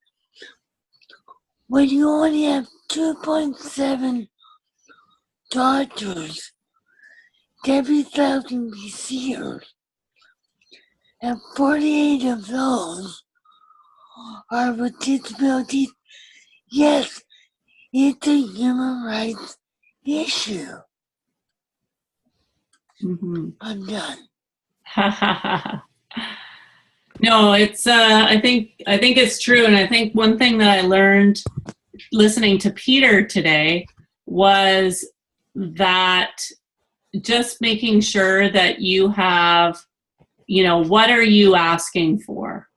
when you only have 2.7 doctors to every 1,000 BCers, and 48 of those are with disabilities, yes, it's a human rights issue. Mm-hmm. I'm done. No, it's I think it's true, and I think one thing that I learned listening to Peter today was that just making sure that you have, what are you asking for,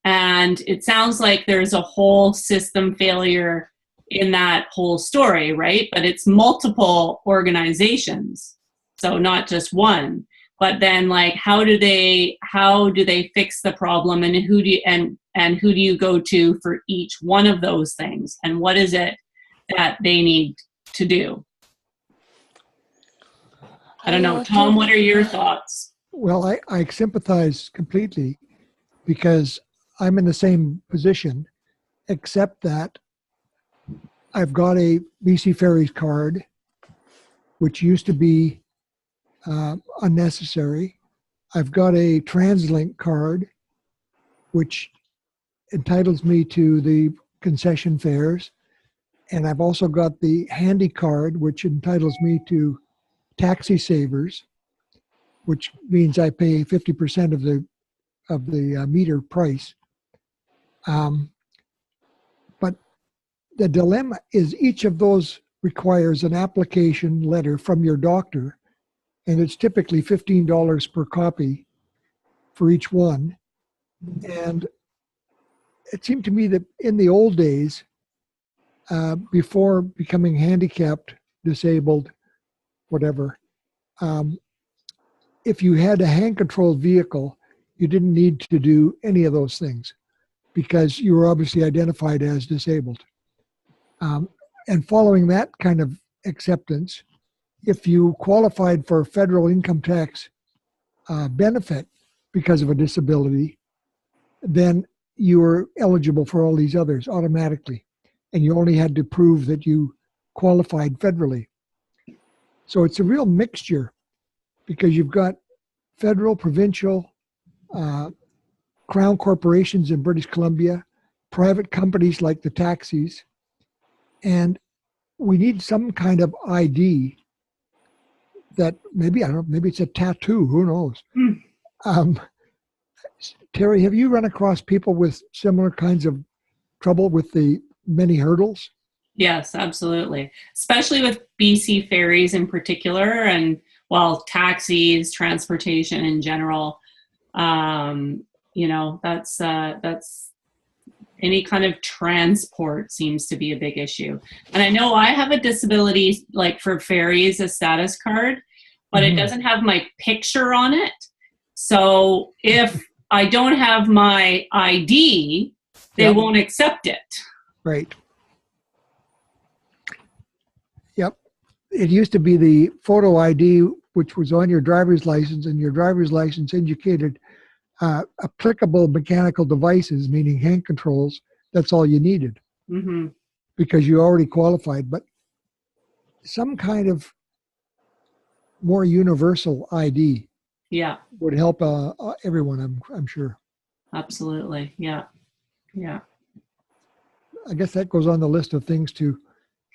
and it sounds like there's a whole system failure in that whole story, right? But it's multiple organizations, so not just one. But then, like, how do they fix the problem, and who do you go to for each one of those things, and what is it that they need to do? I don't know, Tom. What are your thoughts? Well, I sympathize completely because I'm in the same position, except that I've got a BC Ferries card, which used to be unnecessary. I've got a TransLink card, which entitles me to the concession fares. And I've also got the Handy card, which entitles me to taxi savers, which means I pay 50% of the meter price. But the dilemma is each of those requires an application letter from your doctor, and it's typically $15 per copy for each one. And it seemed to me that in the old days, before becoming handicapped, disabled, whatever, if you had a hand-controlled vehicle, you didn't need to do any of those things because you were obviously identified as disabled. And following that kind of acceptance, if you qualified for federal income tax benefit because of a disability, then you were eligible for all these others automatically. And you only had to prove that you qualified federally. So it's a real mixture because you've got federal, provincial, crown corporations in British Columbia, private companies like the taxis, and we need some kind of ID that maybe, I don't know, maybe it's a tattoo, who knows? Terry, have you run across people with similar kinds of trouble with the many hurdles? Yes, absolutely. Especially with BC ferries in particular, and taxis, transportation in general. That's any kind of transport seems to be a big issue. And I know I have a disability, like for ferries, a status card, but it doesn't have my picture on it. So if I don't have my ID, they won't accept it. Right. Yep. It used to be the photo ID, which was on your driver's license, and your driver's license indicated applicable mechanical devices, meaning hand controls. That's all you needed because you already qualified. But some kind of more universal ID would help everyone, I'm sure. Absolutely. Yeah. I guess that goes on the list of things to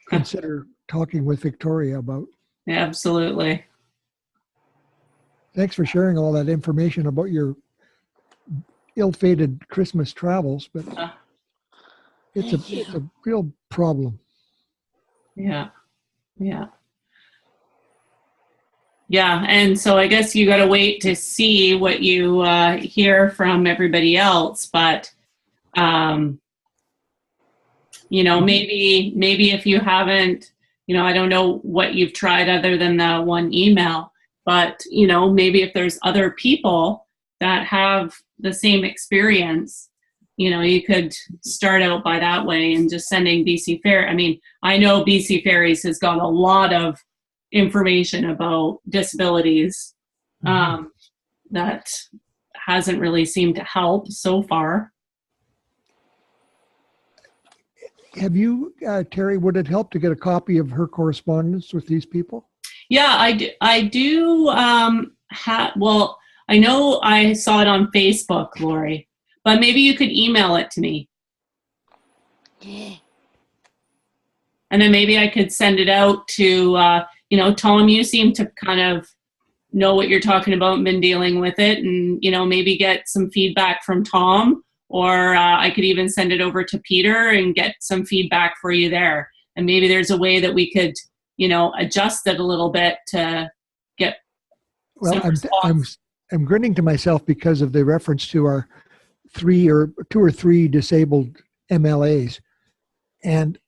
consider talking with Victoria about. Absolutely. Thanks for sharing all that information about your ill-fated Christmas travels, but it's a real problem. Yeah. Yeah, and so I guess you got to wait to see what you hear from everybody else. But maybe if you haven't, I don't know what you've tried other than the one email, but maybe if there's other people that have the same experience, you could start out by that way and just sending BC Fair. I mean, I know BC Ferries has got a lot of information about disabilities that hasn't really seemed to help so far. Have you, Terry, would it help to get a copy of her correspondence with these people? Yeah, I do well, I know I saw it on Facebook, Lori, but maybe you could email it to me. Yeah. And then maybe I could send it out to, Tom, you seem to kind of know what you're talking about and been dealing with it, and, maybe get some feedback from Tom, or I could even send it over to Peter and get some feedback for you there. And maybe there's a way that we could, adjust it a little bit to get Well, some response. I'm grinning to myself because of the reference to our two or three disabled MLAs. And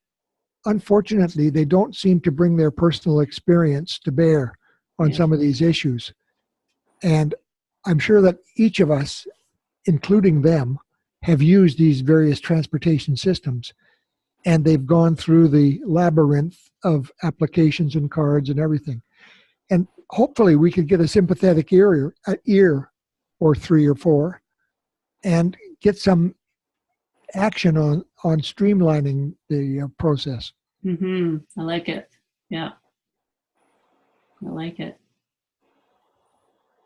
unfortunately, they don't seem to bring their personal experience to bear on some of these issues. And I'm sure that each of us, including them, have used these various transportation systems, and they've gone through the labyrinth of applications and cards and everything. And hopefully we could get a sympathetic ear or three or four and get some action on streamlining the process. I like it. Yeah. I like it.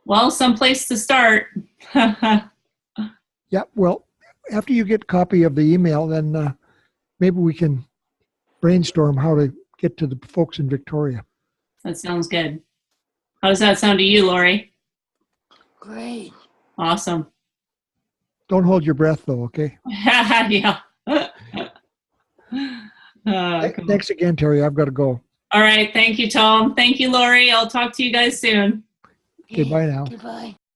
Well, someplace to start. Yeah, well, after you get a copy of the email, then maybe we can brainstorm how to get to the folks in Victoria. That sounds good. How does that sound to you, Lori? Great. Awesome. Don't hold your breath, though, okay? Yeah. Cool. Thanks again, Terry. I've got to go. All right. Thank you, Tom. Thank you, Lori. I'll talk to you guys soon. Okay, bye now. Goodbye.